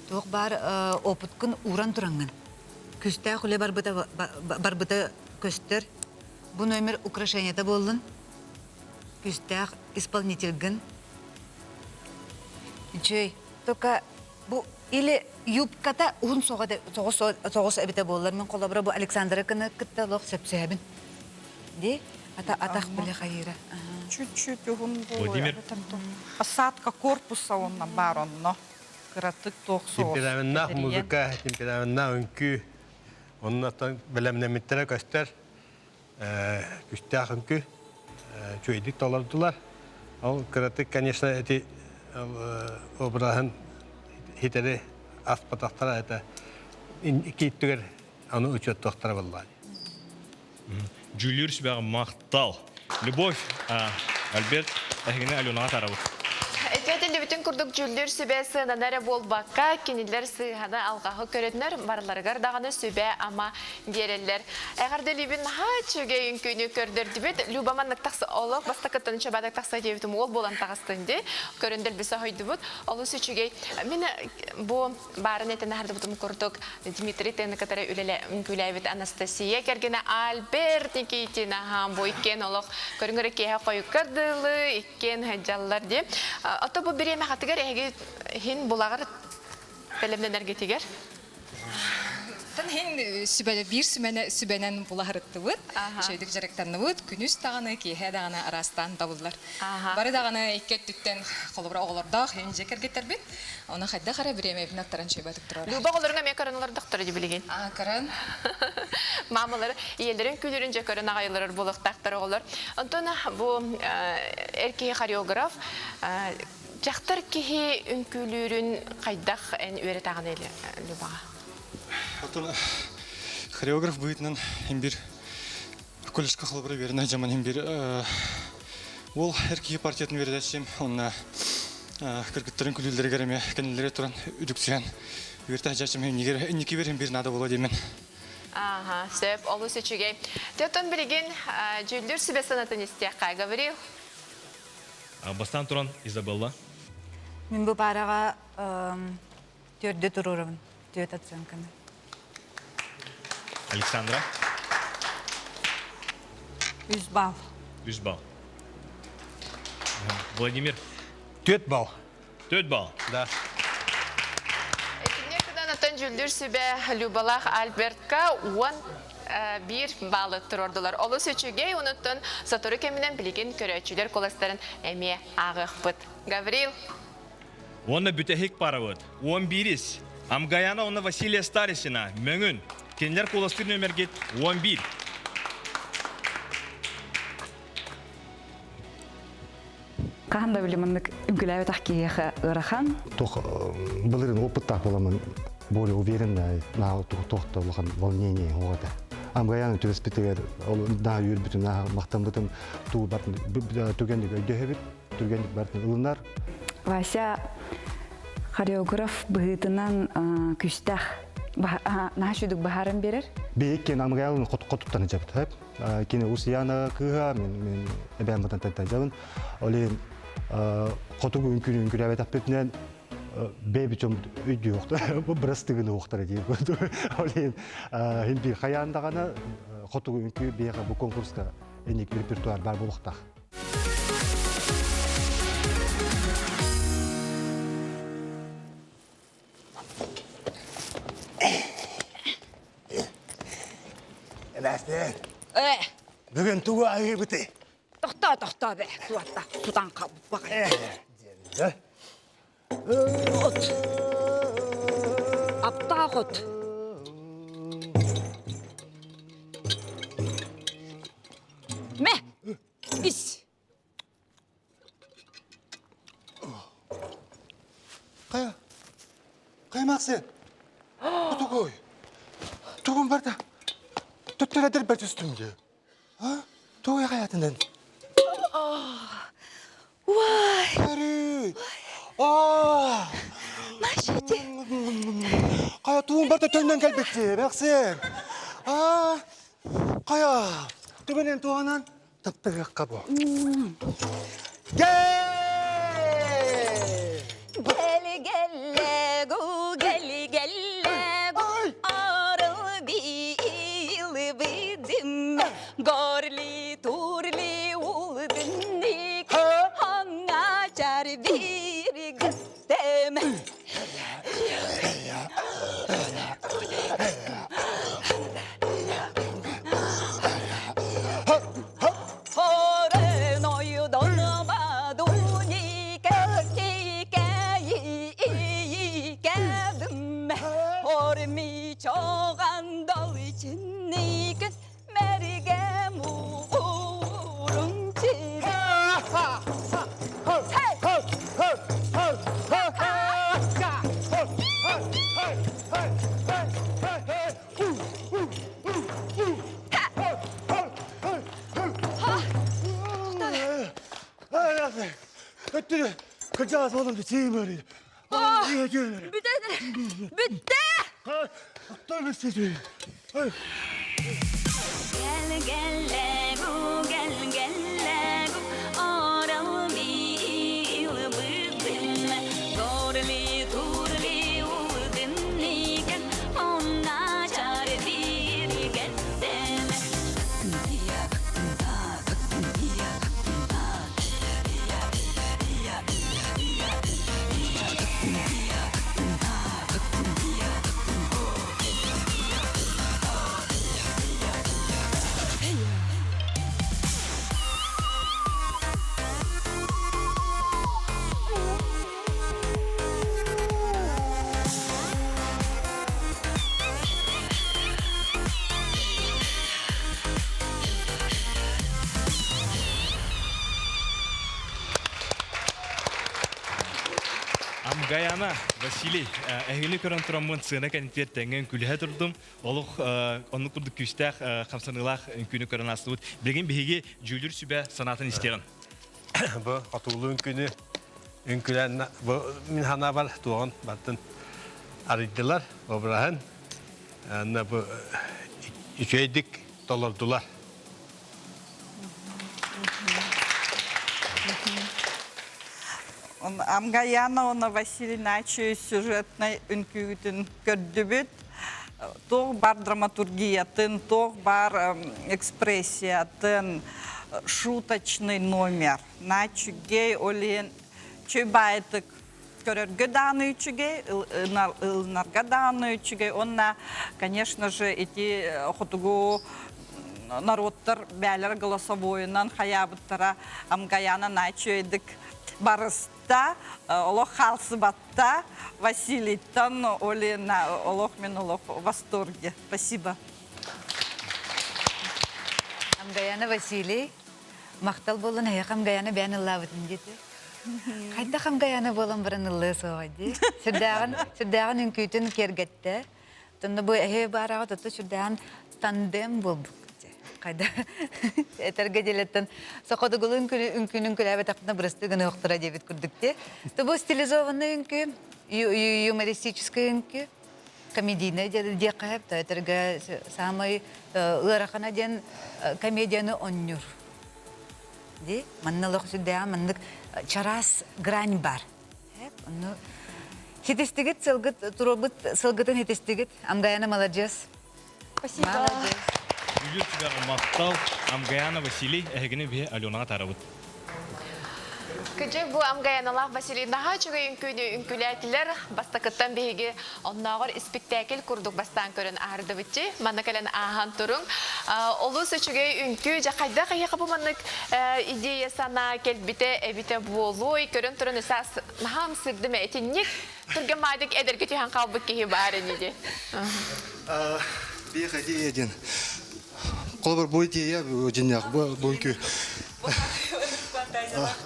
тоқ бар опыткын уран тұраңын. Күсті құле барбыта көстер. Бұл нөмір украшениета болын. Күсті исполнительгін. Жөй, тоқа бұл или юбката уын соғыс әбіті болылар. Мен қолабыра бұл Александра кіні күтті лоқ сөпсәбін. Атақ білі қайыры. Чуть-чуть уын Владимир. Посадка корпуса онна бар онно. Кыратык тоқ соғыс. Темпераментнақ музыка, темпераментнақ үнкі. Оннаттан білімнеметтері көстер. Күстәқ үнкі. Чөйдік толардылар. Ал кыратык, конечно, эти обрахын хитері аспатақтара это кейттігер аны учет тоқтара боллар. Жүлір сүбәғы мақтал. Любовь, Альберт, әхігіне Аленаға тарабы. Әтетінде бүтін күрдік жүлдер сүбә сығынанары бол баққа, кенелер сығаны алғағы көретінер, барларғар дағаны сүбә ама дерелер. Әғарды Любин чөге үнкүйіні көрдірді бет, Любаманлық тақсы олық, баста күттін шабадық тақса дебітім ол болан тағыстынды, көріндер біса хойды бұд, олысы чөге. Мен бұл барын әтін әғарды бұтым күрдік Дмитрий тәні кітары үнкүләйбет Анастасия, кәргені Альберт некейтін ағам бұл ikкен олық көрінгірі кейі қойы көрділі, ikкен ғаджалылар де. Ата бұл бір еме қатығар әге хин бұлағыр бәлемден әргетігер? Хин бір сүбәнен бұлағыр ұтты бұд, шөйдік жарықтанны бұд, күнүс тағаны, кейхе дағаны арастан табылдар. Бары дағаны еккет түттен қолыбыра оғылырдақ, хин жекер кеттер бет, оны қайда қара бір еме бін аттаран шөй бәтік тұрар. Люба қолырыңа ме көрінлердік тұры де білеген? Көрін. Мамалары, елдерін күлерін же көрін ағайларыр болықтақтары олар. Антона, бұл әркей хореограф, жақтар кейі үнкүлерін қайдақ ән өре тағын елі Любаға? Хореограф бұйтынан бір колледжқа қалыбыра беріне жаман бір ол әркей партиятын береді әшем, онына кіргіттірін күлілдері кәреме, кәнелері тұран үдіксен өрті әжашым неке берем бір нада бола деймен. Сөп, олы сөчіге. Тетон білеген жүлдер сүбе санатын істе қайға бірел? Бастан тұран Изабелла. Мен бұл параға төрді тұрырымын, төт оценканы. Александра. 100 балл. 100 балл. Владимир. 4 балл. 4 балл. Да. Экинекадан атын жүлдүр сүбе Любалах Альбертка 11 баллы тұрордылар. Олы сөчуге уnuttun сатуру кемінен білген көрөчүлер коластарын әме ағық бұд. Гаврил. Оны бүтәхек паравыд. 11. Амгаяна оны Василия Старисина. Мөңін. Кенлер коластыр нөмергет 11. Қағанда білімінік үмкіләуі тақкеге ұрахан? Бұлырын опыттақ боламын, более уверенный на тоқты волнение оғады. Амгаяны түріспетігер, на үйір бүтін, на мақтан бұтын түгендік өйдегі біт, түгендік бәртін ұлынар. Вася хореограф бұғытынан күстақ нағашудық бағарын берер? Бейік кен Амгаянын қотыптаны жабыт. Кені Усияна кыға, мен әбән бұтан тәнттен жабын. Олен қотығы үнкүрі әбәтақ бетінен бейбі чөм үйді оқты, бірістігіні оқтары дейіп көрді. Олен бір қаяндағаны қотығы үнкүрі бейға бұл конкурсқа әнек репертуар бар болуқтақ. Әбәстен, бүгін туға айы бұты. Тоқта бе, туатта, тудан қабып бағай. От. Аптақ от. Мә, іс. Қаймақ сен? Тұғой. Тұғын барда. Түттіредір бір түстіңде. Тұғой қаятынан. Вай! Әрі! Машеде! Қая туғын барда төннен кәлбетті, бәқсен. Қая, түбінен туғанан тұптығы қабу. Горли, турли, улдынник, ханга чар бири гыстем. Хорен ойдон мадуника, кикәйикәдім, хорми чоған дал içinnik, mergem uğurun çiri. Öttürü, kırcağız oğlum, çiğim öyle. Bitti! Dur bir sesi. Gel gellegu, gel gellegu, oral bil bıdım. Gorli turli udınniken, onna çar bir gettem. Amgayana, Vasili, ehli körün turamın sığına kanıtır tengen külühe turdum. Oluq onu kurduk küstək, xamsanılaq ünkünü körün asılıd. Bilgin bihigi jülür sübə sanatın isteyen. Bu atulu ünkülen bu min hana var tuğan batın arıdılar obrahan. Anna bu içeydik dolardılar. Амгаяна она Василий Начи сюжетной үнкүгүтүн көрдүбүт. Тог бар драматургиятын, тог бар экспрессиятын, шуточный номер. Начи гей олен чөй байтык көрөргө дааны үчүгө, ылнарга дааны үчүгө. Онна, конечно же, эти хотугу народтар бәлер голосовойынан хаябыттара амгаяна найчөйдік барыста, олох халсыбатта Василийтан олох мен олох в восторге. Спасибо. Амгаяна Василий, мақтал болын аяқ амгаяна бән ыллабытын деді. Қайда амгаяна болын бірін ыллы соғады. Сүрдағын үнкүйтін кергетті. Тұнды бұл әйе бараға тұтты сүрдағын тандем болдық. Қайда әтерге делеттен соқоды ғылы үнкүнің күләбі тақытына бұрысты ғыны оқтыра дебет күрдікте. Бұл стилизованный үнкі, юмористический үнкі, комедийный де қайып, әтерге самый ұрақана ден комедияны оннюр. Манналық сүрдеға маннық чарас грань бар. Хетестігіт, сылғытын хетестігіт. Амгаяна молодец. Спасибо. Молодец. Үйір түгәр мақтал Амгаяна Василий әгіні бе Аленаға тарабыд. Күнчек бұл Амгаяналақ Василий наға чүгі үнкүләтілер бастақыттан бейге оннағыр спектакль күрдік бастан көрін ағырды бітчі. Маны кәлін ағын тұрың. Олысы чүгі үнкі жақайда қайықы бұл манық идея сана келбіте әбіте болуй көрін тұрын үсәс нағам сырды мә әтеннік түрген майдық әдір көтіған қалбық кейі бары неде. Бейқ әдейден. Қолбар бой идея жинақ бойынкі.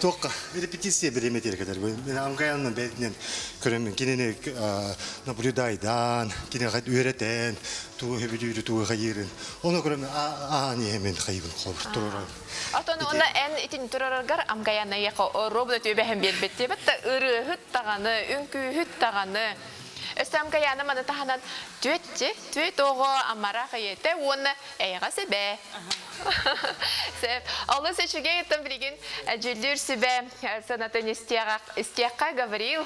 Тоққа репетиция береметер кадар. Мен Амгаянның бәйтінен көріммен кенені наблюдайдан, кенені қайт өретен, туғы өбідейді, туғы қайырын. Оны көріммен аға-немен қайыбын қолбар тұрыран. Атоны оны ән итін тұрарығар Амгаянна еқі робот өбәхін бербетте. Бәтті ұры хүт тағаны, үнкі хүт тағаны. Өстәм Амгаяна маны тағанан төт оғы амара қайеті, оны әйға сөбә. Аллы сөчуге еттім білген жүлдір сөбә санатын істияққа Гаврил.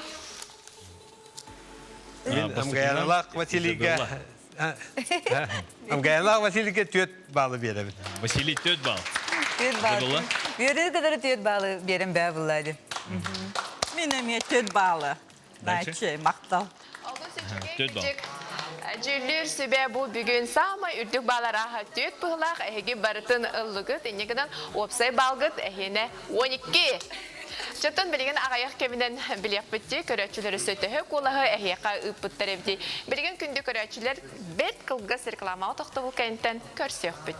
Амгаяналық Василийге төт балы беремін. Василий төт бал. Төт балы. Берді қадары төт балы берім бә бұлады. Менің төт балы. Найче, мақтал. Жүлдер сөбе бұл бүгін самы үрдік балараға төт бұғылақ әйге барытын ұллығыт, енегідан опсай балғыт әйіне 12. Жаттан білген ағаяқ кемінен білек бітті, көрәтшілері сөтігі қолығы әйеқа ұппыттар әбді. Білген күнді көрәтшілер бет қылғыз реклама отақты бұл кәйінтен көрсек біт.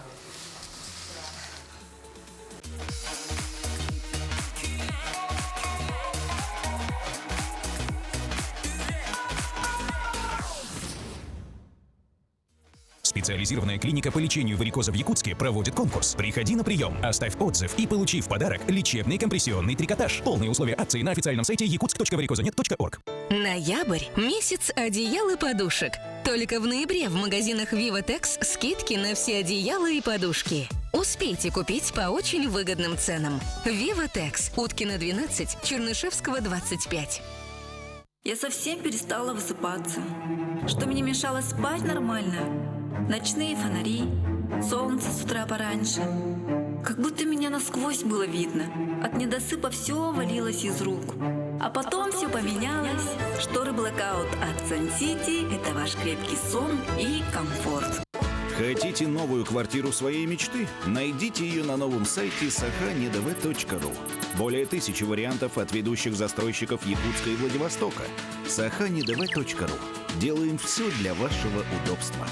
Специализированная клиника по лечению варикоза в Якутске проводит конкурс. Приходи на прием, оставь отзыв и получи в подарок лечебный компрессионный трикотаж. Полные условия акции на официальном сайте yakutsk.varikozanet.org. Ноябрь – месяц одеял и подушек. Только в ноябре в магазинах Vivatex скидки на все одеяла и подушки. Успейте купить по очень выгодным ценам. Vivatex, Уткина 12, Чернышевского 25. Я совсем перестала высыпаться. Что мне мешало спать нормально? Ночные фонари, солнце с утра пораньше. Как будто меня насквозь было видно. От недосыпа все валилось из рук. А потом все поменялось. Шторы Blackout от Sun City – это ваш крепкий сон и комфорт. Хотите новую квартиру своей мечты? Найдите ее на новом сайте sahanidv.ru. Более 1000 вариантов от ведущих застройщиков Якутска и Владивостока. sahanidv.ru. Делаем все для вашего удобства.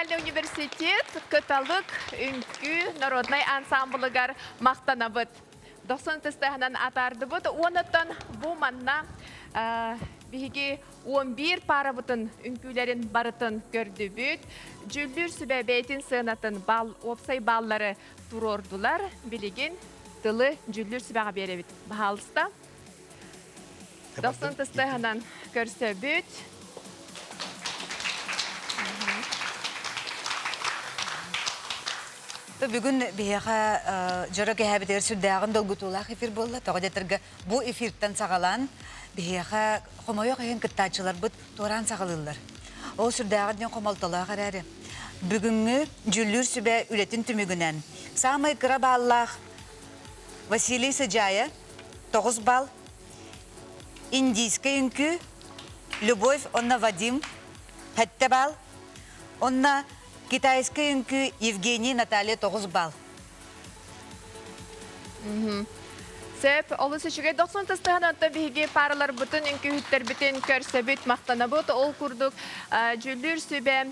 Национальный университет кыталык үнкү народный ансамблыгар мақтанабыт. 90-тыстығынан атарды бұд, онытын бұ манна биһиги 11 пара бутын үнкүлерин барытын көрді бүт. Жүлдүр сүбәбейтін сынатын опсай баллары турордулар, билигин тылы жүлдүр сүбәға бере бүт. Бағалыста 90-тыстығынан көрсө бүт. Бүгін бейға жұры кәбетер сүрдәғын долгутулақ эфир болды. Тоғадетіргі бұл эфирттен сағалан бейға қомайық ең кіттачылар бұд торан сағалылар. Ол сүрдәғын ден қомалтылақ әрәрі. Бүгінгі жүллүр сүбә үлетін түмігінен. Самай кыра баллақ Василий Саджая 9 балл. Индийская үнкі Любовь онна Вадим 5 балл. Онна китайская үнкі Евгений Наталья 9 балл. Сеп, олы сөшіге 90-тыстығын онта бігі паралар бұтын үнкі хүттер бітін көрсі бүт мақтана бұт. Ол күрдік жүлдүр сөбе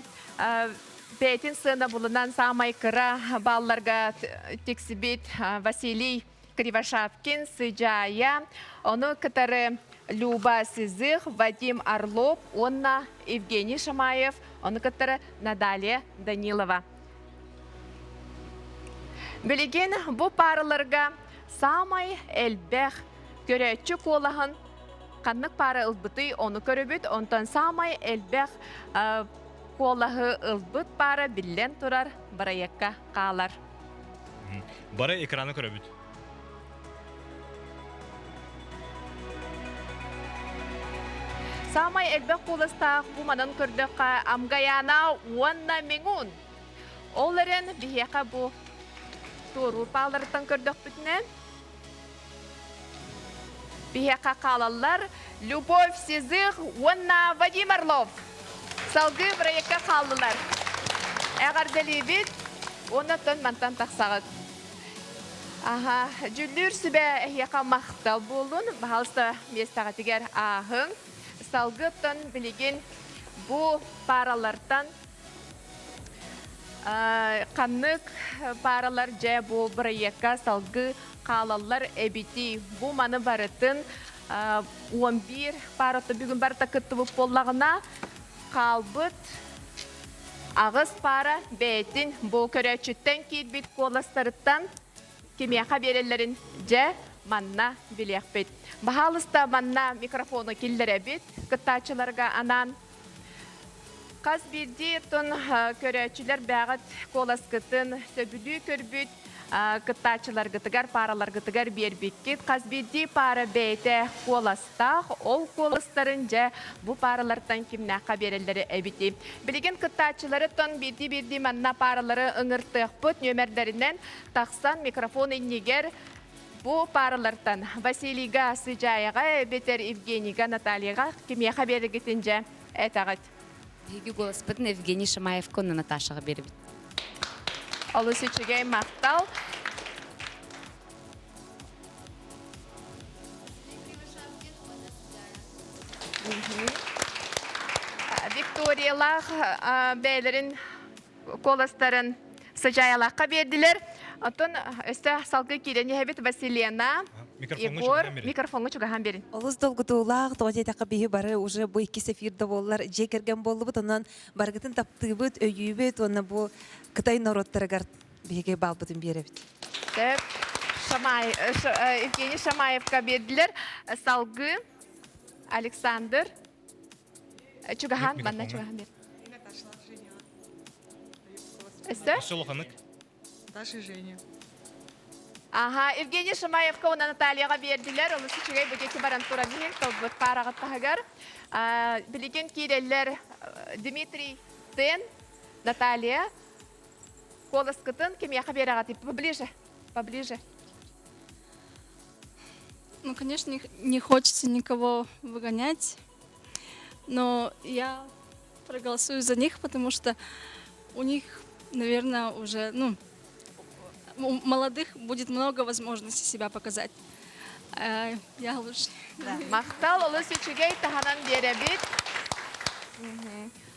бәйтін сына бұлынан самай кыра балларға тексі бит Василий Кривошапкин, Сыджая, оны кітары Люба Сызых, Вадим Орлов, онна Евгений Шамаев, оны кітары Наталья Данилова. Білеген бұл параларға самай әлбәқ көрәтші қолағын қаннық пара ұлбыты оны көрібіт, онтан самай әлбәқ қолағы ұлбыт пара білен тұрар барайаққа қалар. Бары экраны көрібіт. Самай әлбәқ қолыстақ бұманын көрдіққа амғаяна уанна меңун. Оларын бігеқа бұ турур палырыттан көрдіқ бүтінен. Бігеқа қалалар Любовь Сизых уанна Вадим Орлов. Салғы бірайекқа қалылар. Әғар дәлебет, оны тон мантан тақсағыд. Жүллүр сүбә әйеқа мақтал болын, бағалыста местаға тегер ағың. Салгыттан білеген бұ паралардан қанық паралар жә бұ бірайекқа салғы қалалар әбеті. Бұ маны барытын 11 параты бүгін барыта күтті бұп болағына қалбыт ағыз пара бәйтін бұ көрәтшіттен кейт бет қоластарыттан кемияқа берелерін жә манна білек бет. Бағалыста манна микрофоны келдері бет, кыттачыларға анан. Қаз берде тұн көрәтшілер бәғыт қолас күтін сөбілі көрбіт, кыттачылар гытыгар, паралар гытыгар бербеккет. Қаз берде пара бәйті қоластақ, ол қоластарын жа бұ паралардан кемнаққа берелері әбеті. Білеген кыттачылары тұн берде манна паралары ұңыртық бұт нөмердерінен тақсан микрофон енегер бұ паралардан Василийға, Сыджаяға, бетер Евгенийға, Натальяға кемияқа бергетін жа әтағыд. Еге голос бұтын Евгений Шамаев көні Наташаға беріп. Олы сүчіге мақтал. Викториялақ бәйлерін қоластарын Сыджаялаққа берділер. Отын өсті салғы кейден ехебет Василена, Егор, микрофонғы чугахан берін. Олыз долгутулақ, тоғатетақы бейі бары уже бұл екі сефирді болылар жекерген болды бұд, онан барғытын тапты бұд, өйі бұд, оны бұл Қытай народтарығар бейге бал бұдын бері бұд. Евгений Шамаевқа берділер. Салғы Александр чугахан, банна чугахан берін. Өсті? Солоханық. Даша Женя. Евгений Шамаевқа оны Натальяға берділер. Олысы чүгей бөгеті баран тұра бейін, қалбыт парағыт тағығар. Білеген кейдерлер Дмитрий Тен, Наталья, қолыс күтін кемияқа берағаты. Поближе. Ну, конечно, не хочется никого выгонять, но я проголосую за них, потому что у них, наверное, уже, у молодых будет много возможностей себя показать. Я лучше. Мақтал олы сөчігей тағанан беребет.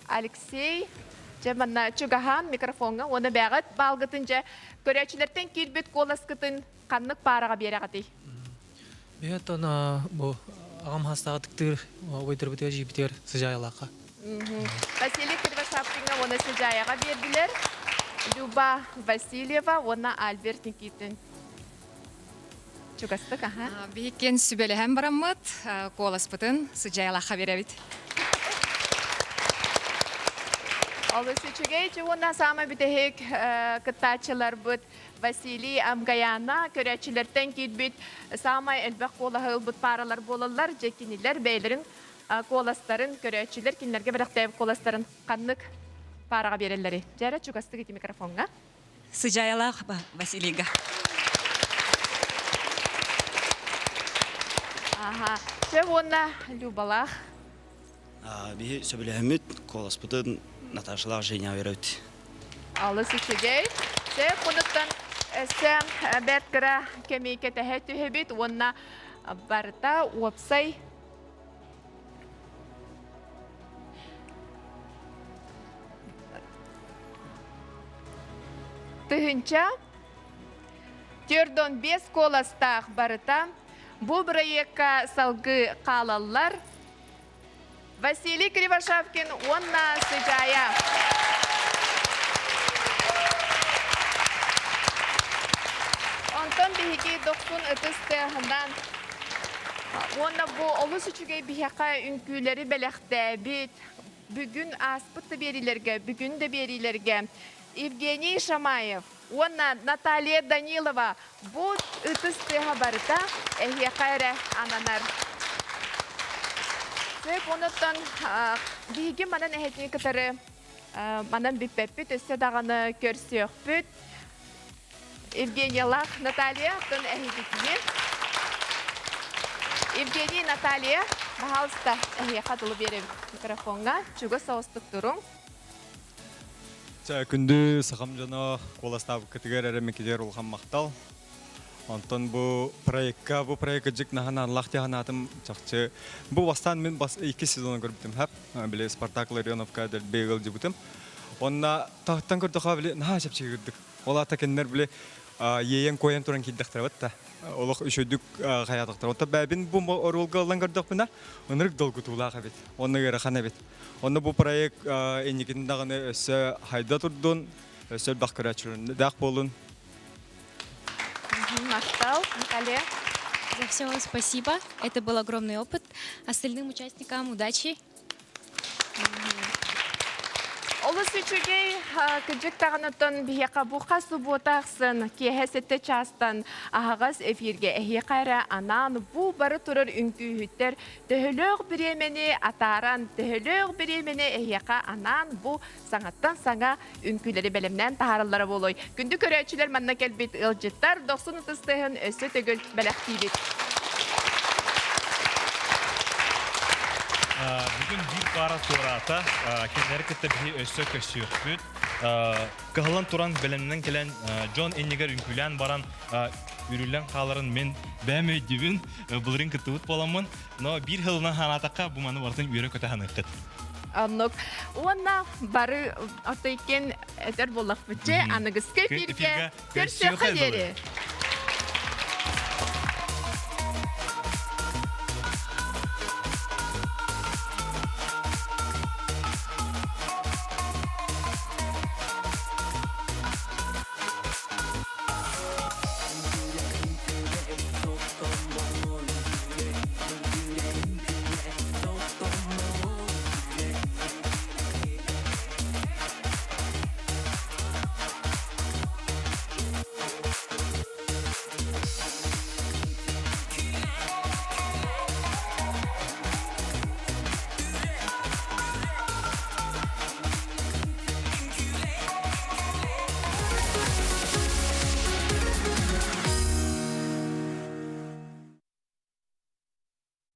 Алексей Жаманна чугахан микрофонга оны бәгат балгытынча көрәчиләрдән килбит коласкытын каннык парага берәгәти. Бет она бу агам хастагыктыр, ойдыр битер жибитер сыжайлака. Василий Кривошапкинга оны сыжаяга бердиләр. Люба Васильева оны Альберт Никитин. Чугастык, аха. Бейкен сүбелеһен бараммыт, коласпытын сыжайлака беребит. Олысы чугей чугунна сама битехек кытачылар бут Василий Амгаяна көрәчиләрдән килбит сама элбәк колаһыл бут паралар болалар, жекиниләр бәйләрен коластарын көрәчиләр кинләргә бирәктәп коластарын каннык парага берәләре. Жара чугастык ити микрофонга. Сыжайлак Василийга. Ага. Чугунна Любалах. Би сөбеләһмит коласпытын Наташалар Женя берет. Алысы чугей. Се кунуттан сәм бәткәра кемейке тәһәтү һәбит онна барта уапсай. Тыгынча Төрдон 5 коластах барыта. Бу проектка салгы калаллар. Василий Кривошапкин, онна сыжая. Онтон биһиги 90 ытыстыһынан онна бу олус үчүгей биһака үнкүлери белехтәбит. Бүгүн аспытты берилерге, бүгүн дә берилерге. Евгений Шамаев, онна Наталья Данилова, бу ытыстыһа барыта эхиякайра ананар. Онуттан биһиги манан эхетни кытары манан биппеппит өссө даганы көрсөкпүт. Евгения Лах, Наталья, тон эхетикне. Евгений, Наталья, пожалуйста, эхе катылы берем микрофонга. Чуга соостук туруң. Күндү сахам жана коластабы кытыгар эремекедер улган мактал. Антон бу проектка жик нахана лахтиханатым чакчы. Бу бастан мен 2 сезон көрбүтүм хап. Биле Спартак Ларионовка дел бегыл жибутум. Онна тахтан көрдүк биле на чапчы кырдык. Ола такеннер биле еен коен туран киддактыр батта. Олох үшөдүк хаятактыр. Ота бабин бу орулгалдан көрдүк бина. Өнүрүк долгу туулага бит. Онна гера хана бит. Онна бу проект эникин дагы өсө хайда турдун, өсө бакырачырын. Дак болун. Махтал, Наталья. За все спасибо. Это был огромный опыт. Остальным участникам удачи. Олысы чүгей күджік тағынытын бияқа бұқа субботақсын кехесетті частан ағағыз эфирге әхе қайра анан бұ бары тұрыр үнкүйіттер төхіліғ біремені атаран төхіліғ біремені әхеқа анан бұ саңаттан саңа үнкүйлері бәлемнен тағарылары болой. Күнді көрәтшілер манна кәлбет ұлжыттар 90 ұтыстығын өсі төгіл бәләқтейбет. Бүгін бір пара турата, кендері кетті бігі өсі көсіюқпүт. Кығылан туран білімнен келен Джон Эннигер үнкүлән баран үрілен қаларын мен бәмей дебін бұлырын күтті ұт боламын. Но бір ғылынан ханатаққа бұманы бартын үйрі көті ханыққыт. Анық, онна бары ортайкен әтер болақ бүтче, анығыз көпірге көрсі қадері.